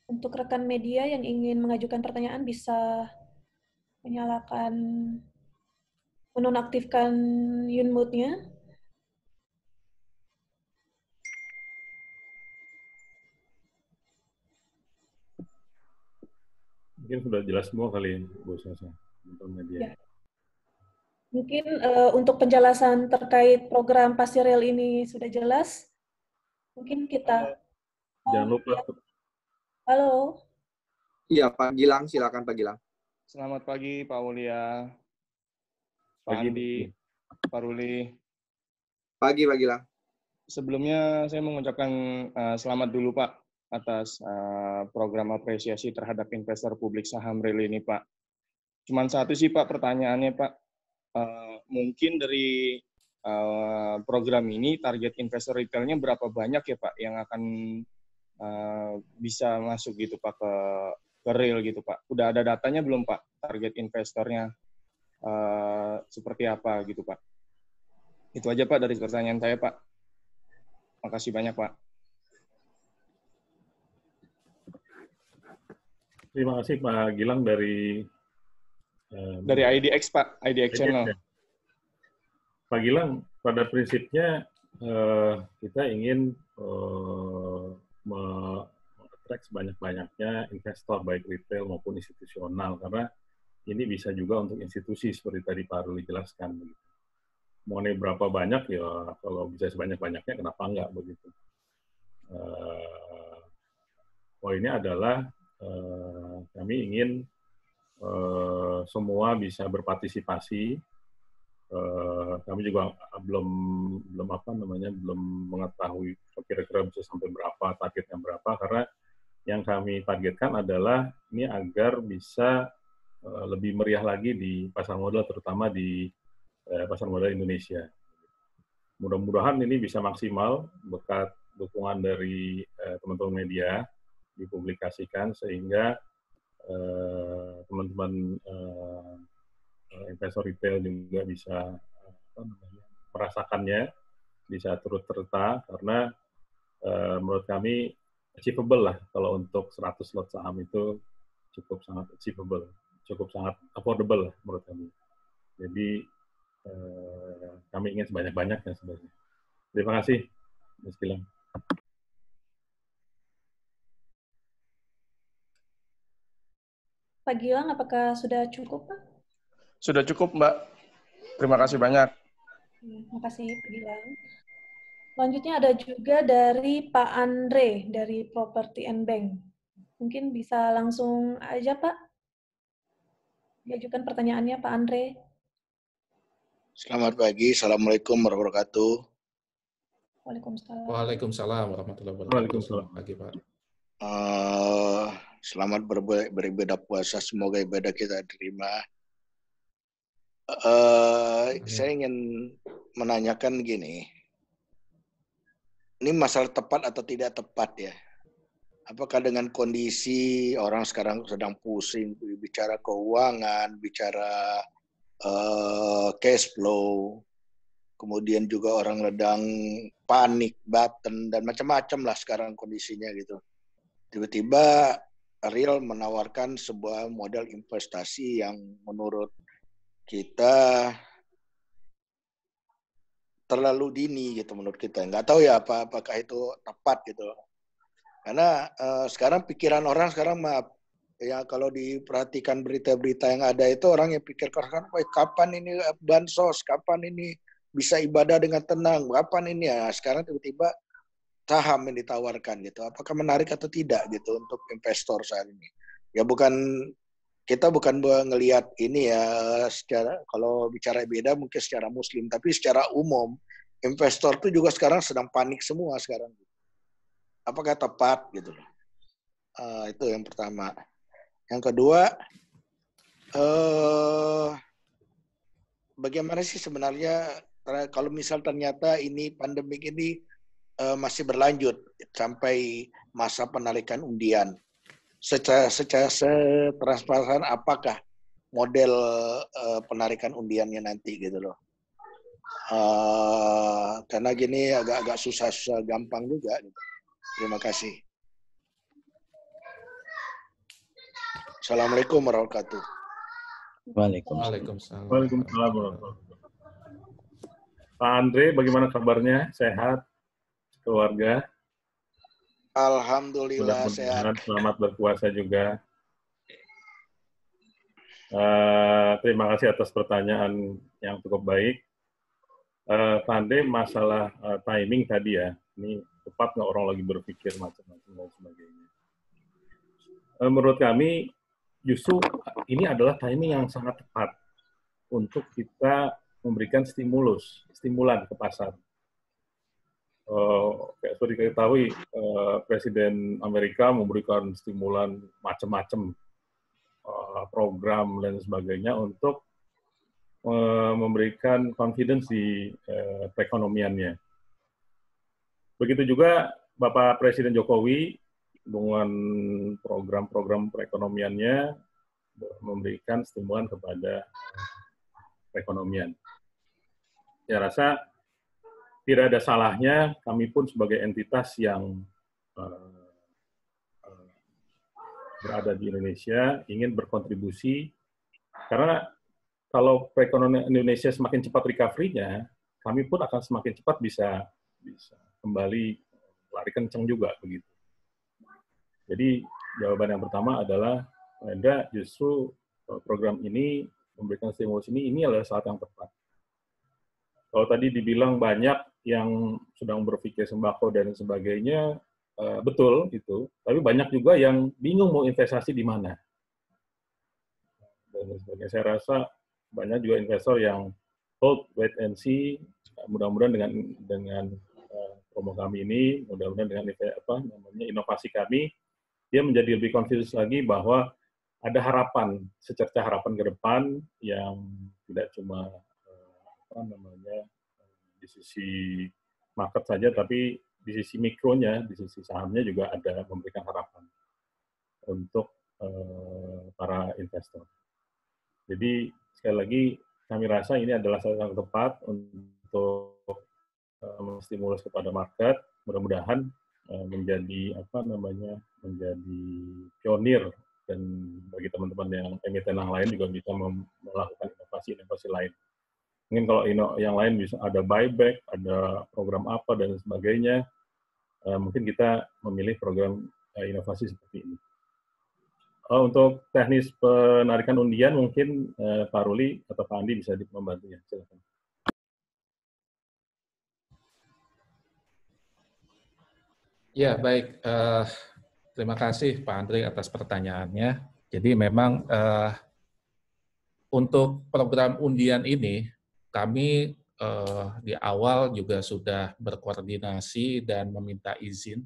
Untuk rekan media yang ingin mengajukan pertanyaan bisa menonaktifkan unmute-nya. Mungkin sudah jelas semua kali, Bu Sasa, untuk media. Ya. Mungkin untuk penjelasan terkait program Pasirel ini sudah jelas. Mungkin kita... Jangan lupa. Halo. Iya, Pak Gilang, silakan Pak Gilang. Selamat pagi, Pak Aulia, Pak Pagi, Andi, Pak Ruli. Pagi, Pak Gilang. Sebelumnya saya mengucapkan selamat dulu, Pak, atas program apresiasi terhadap investor publik saham real ini, Pak. Cuman satu sih, Pak, pertanyaannya, Pak. Mungkin dari program ini target investor retailnya berapa banyak ya, Pak, yang akan bisa masuk gitu, Pak, ke real gitu, Pak. Udah ada datanya belum, Pak? Target investornya seperti apa gitu, Pak? Itu aja, Pak, dari pertanyaan saya, Pak. Makasih banyak, Pak. Terima kasih Pak Gilang dari IDX, Pak, IDX Channel. Pak Gilang, pada prinsipnya kita ingin me-attract sebanyak-banyaknya investor, baik retail maupun institusional, karena ini bisa juga untuk institusi, seperti tadi Pak Ruli jelaskan. Mengenai berapa banyak, ya kalau bisa sebanyak-banyaknya, kenapa enggak begitu. Poinnya adalah kami ingin semua bisa berpartisipasi. Kami juga belum mengetahui kira-kira bisa sampai berapa, targetnya berapa, karena yang kami targetkan adalah ini agar bisa lebih meriah lagi di pasar modal, terutama di pasar modal Indonesia. Mudah-mudahan ini bisa maksimal berkat dukungan dari teman-teman media dipublikasikan sehingga teman-teman investor retail juga bisa merasakannya, bisa turut serta karena menurut kami achievable lah kalau untuk 100 lot saham itu cukup sangat achievable, cukup sangat affordable lah menurut kami. Jadi kami ingin sebanyak-banyaknya sebenarnya. Terima kasih, Mas Gilang. Pak Gilang, apakah sudah cukup, Pak? Sudah cukup, Mbak. Terima kasih banyak. Terima kasih, Pak Gilang. Selanjutnya ada juga dari Pak Andre, dari Property and Bank. Mungkin bisa langsung aja, Pak. Diajukan pertanyaannya, Pak Andre. Selamat pagi, Assalamualaikum warahmatullahi wabarakatuh. Waalaikumsalam. Waalaikumsalam warahmatullahi wabarakatuh. Selamat pagi, Pak. Selamat beribadah puasa, semoga ibadah kita diterima. Saya ingin menanyakan gini, ini masalah tepat atau tidak tepat ya? Apakah dengan kondisi orang sekarang sedang pusing, bicara keuangan, bicara cash flow, kemudian juga orang sedang panik, button, dan macam-macam lah sekarang kondisinya gitu. Tiba-tiba Real menawarkan sebuah model investasi yang menurut kita terlalu dini gitu menurut kita. Nggak tahu ya apakah itu tepat gitu. Karena sekarang pikiran orang sekarang ya kalau diperhatikan berita-berita yang ada itu orang yang pikirkan kapan ini bansos, kapan ini bisa ibadah dengan tenang, kapan ini ya. Sekarang tiba-tiba saham yang ditawarkan gitu. Apakah menarik atau tidak gitu untuk investor saat ini? Ya kita bukan ngelihat ini ya secara, kalau bicara beda mungkin secara muslim, tapi secara umum investor itu juga sekarang sedang panik semua sekarang. Apakah tepat gitu loh? Itu yang pertama. Yang kedua, bagaimana sih sebenarnya kalau misal ternyata ini pandemik ini masih berlanjut sampai masa penarikan undian. Secara transparan apakah model penarikan undiannya nanti gitu loh. Karena gini agak susah gampang juga gitu. Terima kasih. Assalamualaikum warahmatullahi wabarakatuh. Waalaikumsalam. Waalaikumsalam warahmatullahi wabarakatuh. Pak Andre, bagaimana kabarnya? Sehat? Keluarga? Alhamdulillah sehat. Selamat berpuasa juga. Terima kasih atas pertanyaan yang cukup baik. Pak Andre, masalah timing tadi ya, ini tepat nggak orang lagi berpikir macam-macam dan sebagainya. Menurut kami, justru ini adalah timing yang sangat tepat untuk kita memberikan stimulan ke pasar. Kayak seperti kita ketahui, Presiden Amerika memberikan stimulan macam-macam program dan sebagainya untuk memberikan confidence di perekonomiannya. Begitu juga Bapak Presiden Jokowi dengan program-program perekonomiannya memberikan stimulan kepada perekonomian. Saya rasa tidak ada salahnya kami pun sebagai entitas yang berada di Indonesia ingin berkontribusi, karena kalau perekonomian Indonesia semakin cepat recovery-nya, kami pun akan semakin cepat bisa kembali lari kencang juga begitu. Jadi jawaban yang pertama adalah ada justru program ini memberikan stimulus ini adalah saat yang tepat. Kalau tadi dibilang banyak yang sedang berpikir sembako dan sebagainya, betul itu. Tapi banyak juga yang bingung mau investasi di mana. Dan sebagainya. Saya rasa banyak juga investor yang hold, wait and see. Mudah-mudahan dengan promo kami ini, mudah-mudahan dengan inovasi kami, dia menjadi lebih confident lagi bahwa ada harapan, secerca harapan ke depan yang tidak cuma di sisi market saja, tapi di sisi mikronya, di sisi sahamnya juga ada memberikan harapan untuk para investor. Jadi sekali lagi kami rasa ini adalah saat yang tepat untuk menstimulus kepada market, mudah-mudahan menjadi menjadi pionir, dan bagi teman-teman yang emiten yang lain juga bisa melakukan inovasi-inovasi lain. Mungkin kalau yang lain bisa ada buyback, ada program apa dan sebagainya, mungkin kita memilih program inovasi seperti ini. Untuk teknis penarikan undian mungkin Pak Ruli atau Pak Andi bisa membantunya. Silakan. Ya, baik. Terima kasih Pak Andre atas pertanyaannya. Jadi memang untuk program undian ini, kami di awal juga sudah berkoordinasi dan meminta izin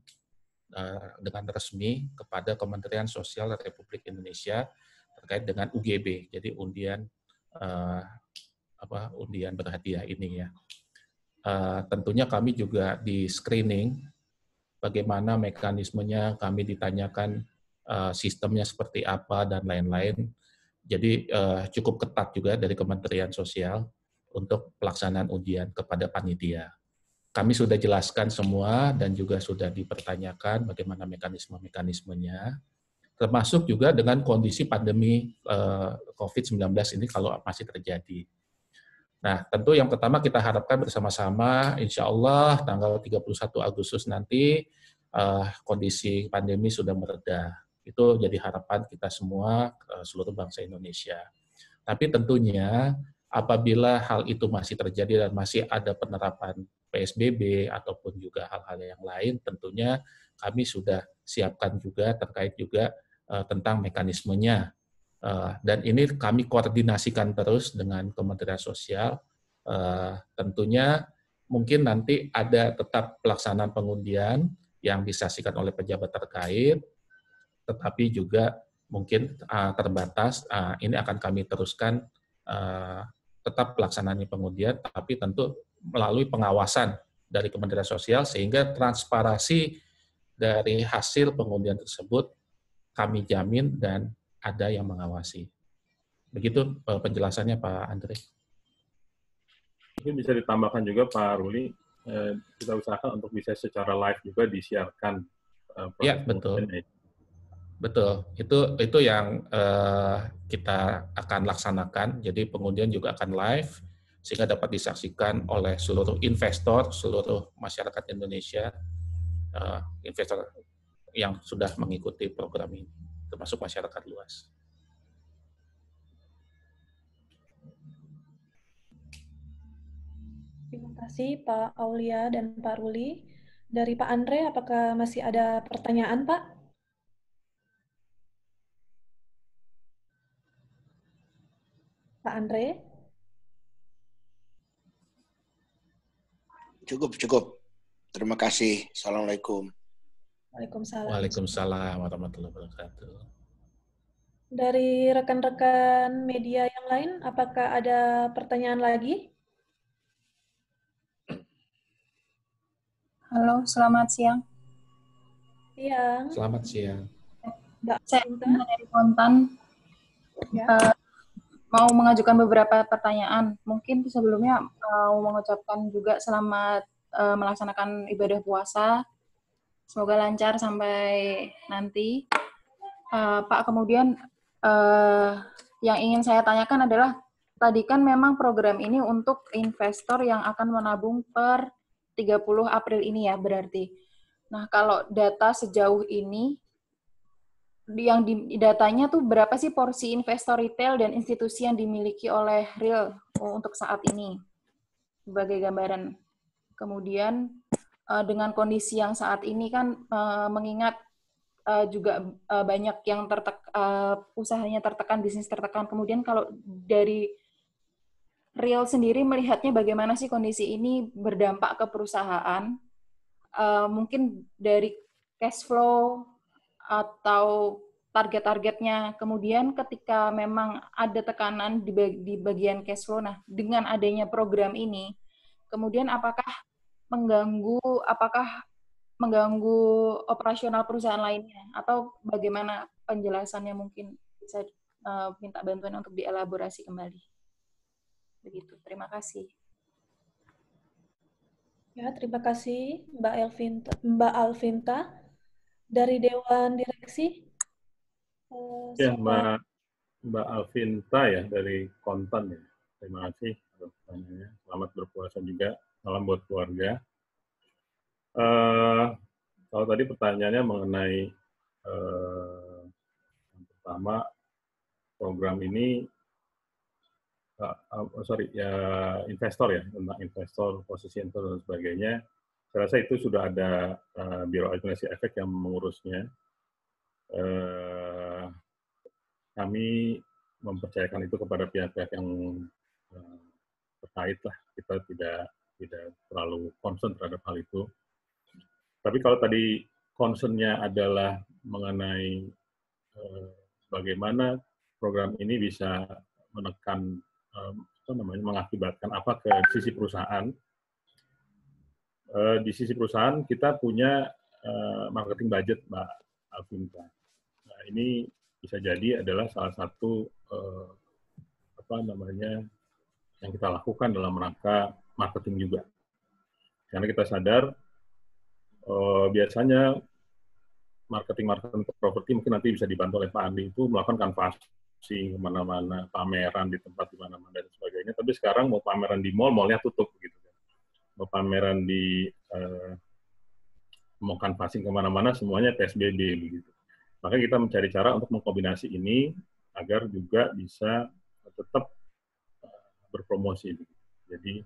dengan resmi kepada Kementerian Sosial Republik Indonesia terkait dengan UGB, jadi undian undian berhadiah ini ya. Tentunya kami juga di screening bagaimana mekanismenya, kami ditanyakan sistemnya seperti apa dan lain-lain. Jadi cukup ketat juga dari Kementerian Sosial untuk pelaksanaan ujian kepada panitia. Kami sudah jelaskan semua dan juga sudah dipertanyakan bagaimana mekanisme-mekanismenya, termasuk juga dengan kondisi pandemi COVID-19 ini kalau masih terjadi. Nah, tentu yang pertama kita harapkan bersama-sama, insya Allah tanggal 31 Agustus nanti kondisi pandemi sudah mereda. Itu jadi harapan kita semua, seluruh bangsa Indonesia. Tapi tentunya apabila hal itu masih terjadi dan masih ada penerapan PSBB ataupun juga hal-hal yang lain, tentunya kami sudah siapkan juga terkait juga tentang mekanismenya. Dan ini kami koordinasikan terus dengan Kementerian Sosial. Tentunya mungkin nanti ada tetap pelaksanaan pengundian yang disaksikan oleh pejabat terkait, tetapi juga mungkin terbatas. Ini akan kami teruskan tetap pelaksanaan pengundian, tapi tentu melalui pengawasan dari Kementerian Sosial sehingga transparansi dari hasil pengundian tersebut kami jamin dan ada yang mengawasi. Begitu penjelasannya Pak Andre. Mungkin bisa ditambahkan juga Pak Ruli, kita usahakan untuk bisa secara live juga disiarkan. Ya, betul. Betul. Itu yang kita akan laksanakan. Jadi pengundian juga akan live sehingga dapat disaksikan oleh seluruh investor, seluruh masyarakat Indonesia, investor yang sudah mengikuti program ini, termasuk masyarakat luas. Terima kasih Pak Aulia dan Pak Ruli. Dari Pak Andre, apakah masih ada pertanyaan, Pak? Pak Andre? Cukup. Terima kasih. Assalamualaikum. Waalaikumsalam. Waalaikumsalam warahmatullahi wabarakatuh. Dari rekan-rekan media yang lain, apakah ada pertanyaan lagi? Halo, selamat siang. Siang. Selamat siang. Mbak Saya Sinta dari Kontan. ya. Mau mengajukan beberapa pertanyaan. Mungkin sebelumnya mau mengucapkan juga selamat melaksanakan ibadah puasa. Semoga lancar sampai nanti. Pak, kemudian yang ingin saya tanyakan adalah, tadi kan memang program ini untuk investor yang akan menabung per 30 April ini ya berarti. Nah, kalau data sejauh ini, yang datanya tuh berapa sih porsi investor retail dan institusi yang dimiliki oleh Real untuk saat ini? Sebagai gambaran. Kemudian dengan kondisi yang saat ini kan mengingat juga banyak yang usahanya tertekan, bisnis tertekan. Kemudian kalau dari Real sendiri melihatnya bagaimana sih kondisi ini berdampak ke perusahaan? Mungkin dari cash flow atau target-targetnya. Kemudian ketika memang ada tekanan di bagian cash flow, nah dengan adanya program ini, Kemudian apakah mengganggu operasional perusahaan lainnya, atau bagaimana penjelasannya, mungkin bisa minta bantuan untuk dielaborasi kembali. Begitu, terima kasih. Ya, terima kasih Mbak Alvinta dari Dewan Direksi. Ya, Mbak Alvinta ya dari Kontan ya. Terima kasih atas pertanyaannya. Selamat berpuasa juga. Salam buat keluarga. Kalau tadi pertanyaannya mengenai yang pertama, program ini investor ya, tentang investor, posisi investor dan sebagainya. Saya rasa itu sudah ada Biro Administrasi Efek yang mengurusnya. Kami mempercayakan itu kepada pihak-pihak yang terkait lah. Kita tidak terlalu concern terhadap hal itu. Tapi kalau tadi concern-nya adalah mengenai bagaimana program ini bisa menekan mengakibatkan apa ke sisi perusahaan. Di sisi perusahaan kita punya marketing budget, Mbak Alvinta. Nah, ini bisa jadi adalah salah satu yang kita lakukan dalam rangka marketing juga. Karena kita sadar biasanya marketing properti mungkin nanti bisa dibantu oleh Pak Andi itu melakukan canvassing kemana-mana, pameran di tempat di mana-mana dan sebagainya. Tapi sekarang mau pameran di mall-mallnya tutup gitu. Mau pameran mau canvassing kemana-mana semuanya PSBB begitu. Maka kita mencari cara untuk mengkombinasi ini agar juga bisa tetap berpromosi. Jadi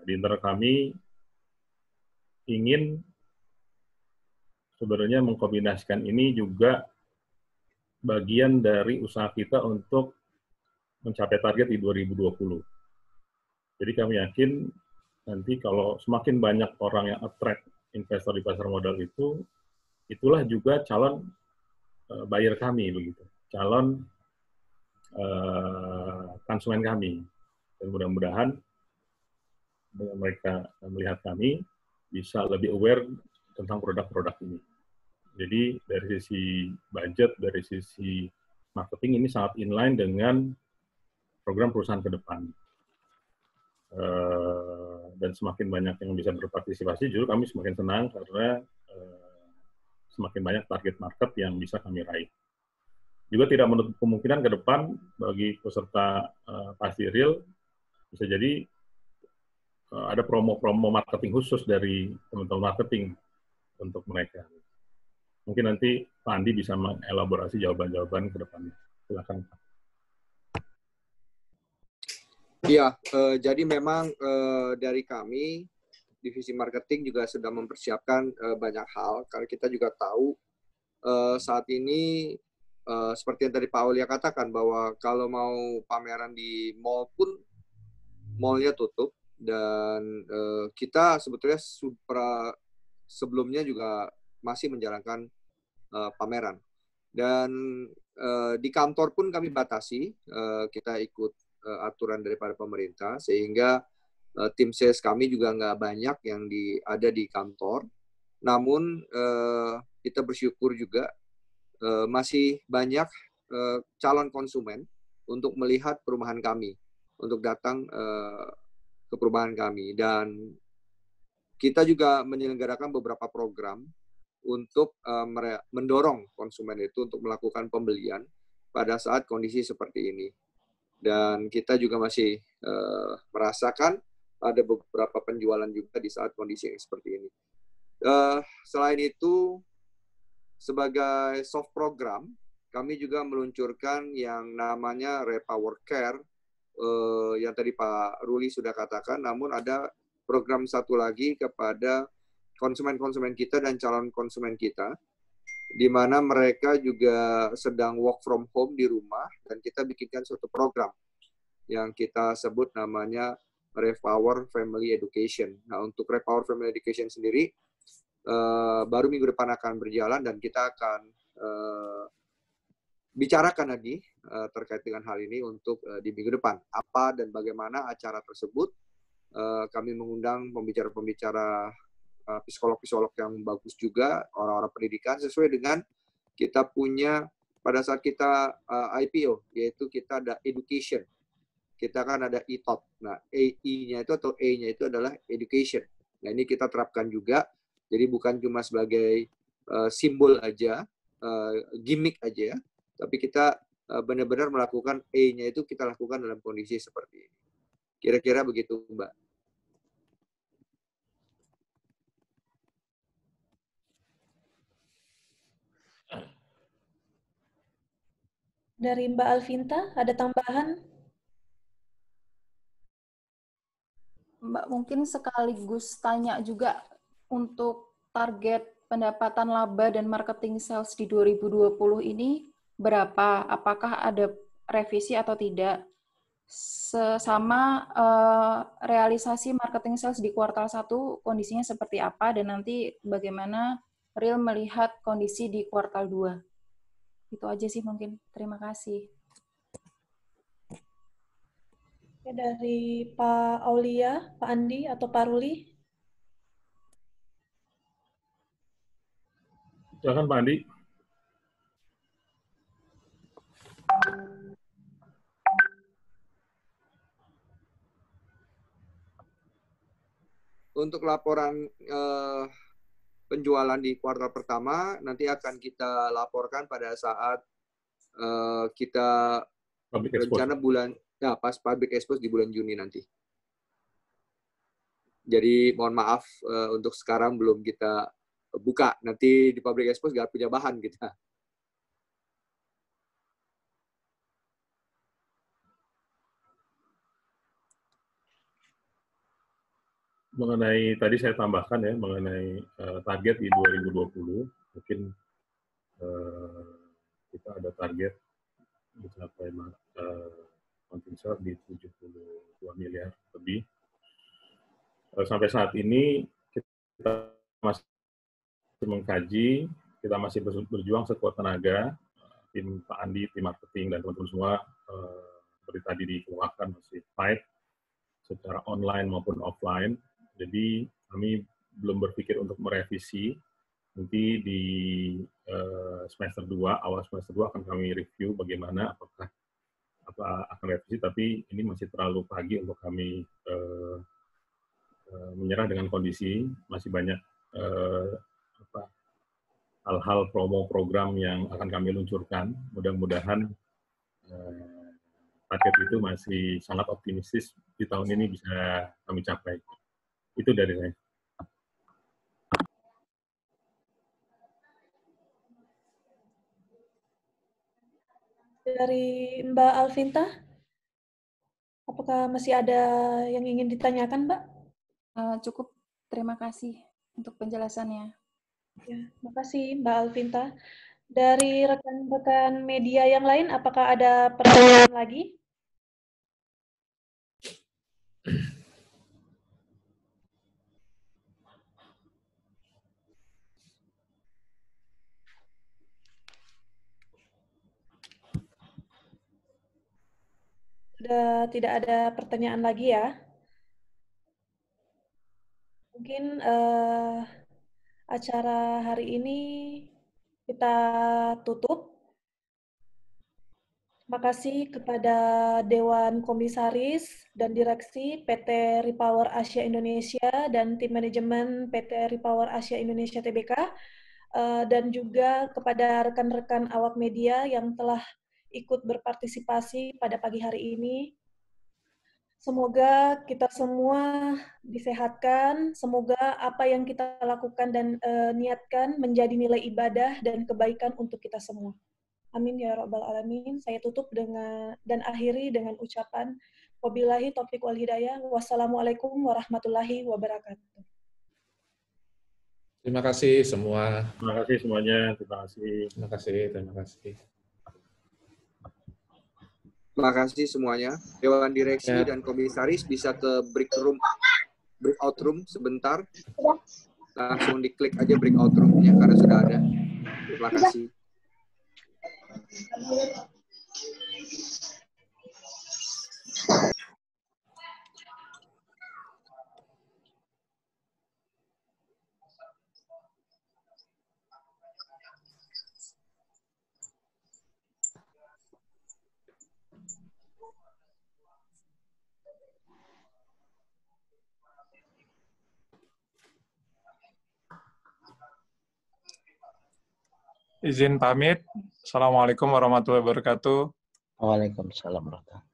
di internal kami ingin sebenarnya mengkombinasikan ini juga bagian dari usaha kita untuk mencapai target di 2020. Jadi kami yakin nanti kalau semakin banyak orang yang attract investor di pasar modal itu, itulah juga calon buyer kami begitu, calon konsumen kami. Dan mudah-mudahan dengan mereka melihat kami bisa lebih aware tentang produk-produk ini. Jadi dari sisi budget, dari sisi marketing ini sangat inline dengan program perusahaan ke depan. Dan semakin banyak yang bisa berpartisipasi, justru kami semakin senang karena semakin banyak target market yang bisa kami raih. Juga tidak menutup kemungkinan ke depan bagi peserta Pasti Real bisa jadi ada promo-promo marketing khusus dari teman-teman marketing untuk mereka. Mungkin nanti Pak Andi bisa mengelaborasi jawaban-jawaban ke depannya. Silakan Pak. Iya, jadi memang dari kami, divisi marketing juga sudah mempersiapkan banyak hal, karena kita juga tahu saat ini, seperti yang tadi Pak Aulia katakan, bahwa kalau mau pameran di mall pun, mallnya tutup, dan kita sebetulnya sebelumnya juga masih menjalankan pameran. Dan di kantor pun kami batasi, kita ikut aturan daripada pemerintah, sehingga tim sales kami juga nggak banyak yang ada di kantor. Namun kita bersyukur juga masih banyak calon konsumen untuk melihat perumahan kami, untuk datang ke perumahan kami. Dan kita juga menyelenggarakan beberapa program untuk mendorong konsumen itu untuk melakukan pembelian pada saat kondisi seperti ini. Dan kita juga masih merasakan ada beberapa penjualan juga di saat kondisi yang seperti ini. Selain itu, sebagai soft program, kami juga meluncurkan yang namanya Repower Care, yang tadi Pak Ruli sudah katakan, namun ada program satu lagi kepada konsumen-konsumen kita dan calon konsumen kita, di mana mereka juga sedang work from home di rumah, dan kita bikinkan suatu program yang kita sebut namanya Repower Family Education. Nah, untuk Repower Family Education sendiri, baru minggu depan akan berjalan, dan kita akan bicarakan lagi terkait dengan hal ini untuk di minggu depan. Apa dan bagaimana acara tersebut? Kami mengundang pembicara-pembicara psikolog-psikolog yang bagus juga, orang-orang pendidikan sesuai dengan kita punya pada saat kita IPO, yaitu kita ada education. Kita kan ada e-top. Nah, E-nya itu atau E-nya itu adalah education. Nah, ini kita terapkan juga. Jadi bukan cuma sebagai simbol aja, gimmick aja, tapi kita benar-benar melakukan E-nya itu kita lakukan dalam kondisi seperti ini. Kira-kira begitu, Mbak. Dari Mbak Alvinta, ada tambahan? Mbak, mungkin sekaligus tanya juga untuk target pendapatan laba dan marketing sales di 2020 ini berapa? Apakah ada revisi atau tidak? Sama realisasi marketing sales di kuartal 1 kondisinya seperti apa dan nanti bagaimana real melihat kondisi di kuartal 2? Itu aja sih mungkin. Terima kasih. Ya, dari Pak Aulia, Pak Andi, atau Pak Ruli? Silakan Pak Andi. Untuk laporan penjualan di kuartal pertama nanti akan kita laporkan pada saat kita rencana bulan pas Public Expose di bulan Juni nanti. Jadi mohon maaf untuk sekarang belum kita buka. Nanti di Public Expose nggak punya bahan kita. Mengenai tadi saya tambahkan ya mengenai target di 2020 mungkin kita ada target mencapai accounting sales di 72 miliar lebih. Sampai saat ini kita masih mengkaji, kita masih berjuang sekuat tenaga, tim Pak Andi, tim marketing dan teman-teman semua seperti tadi dikemukakan masih fight secara online maupun offline. Jadi kami belum berpikir untuk merevisi. Nanti di semester 2, awal semester 2 akan kami review bagaimana apakah akan revisi, tapi ini masih terlalu pagi untuk kami menyerah dengan kondisi masih banyak hal-hal promo program yang akan kami luncurkan. Mudah-mudahan target itu masih sangat optimistis di tahun ini bisa kami capai. Itu dari saya. Dari Mbak Alvinta, apakah masih ada yang ingin ditanyakan, Mbak? Cukup, terima kasih untuk penjelasannya. Ya, terima kasih Mbak Alvinta. Dari rekan-rekan media yang lain, apakah ada pertanyaan lagi? Sudah tidak ada pertanyaan lagi ya. Mungkin acara hari ini kita tutup. Terima kasih kepada Dewan Komisaris dan Direksi PT Repower Asia Indonesia dan tim manajemen PT Repower Asia Indonesia Tbk, dan juga kepada rekan-rekan awak media yang telah ikut berpartisipasi pada pagi hari ini. Semoga kita semua disehatkan, semoga apa yang kita lakukan dan niatkan menjadi nilai ibadah dan kebaikan untuk kita semua. Amin ya rabbal alamin. Saya tutup dengan dan akhiri dengan ucapan wabillahi taufiq wal hidayah. Wassalamualaikum warahmatullahi wabarakatuh. Terima kasih semua. Terima kasih semuanya. Terima kasih. Terima kasih. Terima kasih. Terima kasih semuanya. Dewan Direksi dan Komisaris bisa ke breakout room sebentar. Langsung diklik aja breakout room-nya karena sudah ada. Terima kasih. Izin pamit. Assalamualaikum warahmatullahi wabarakatuh. Waalaikumsalam warahmatullahi wabarakatuh.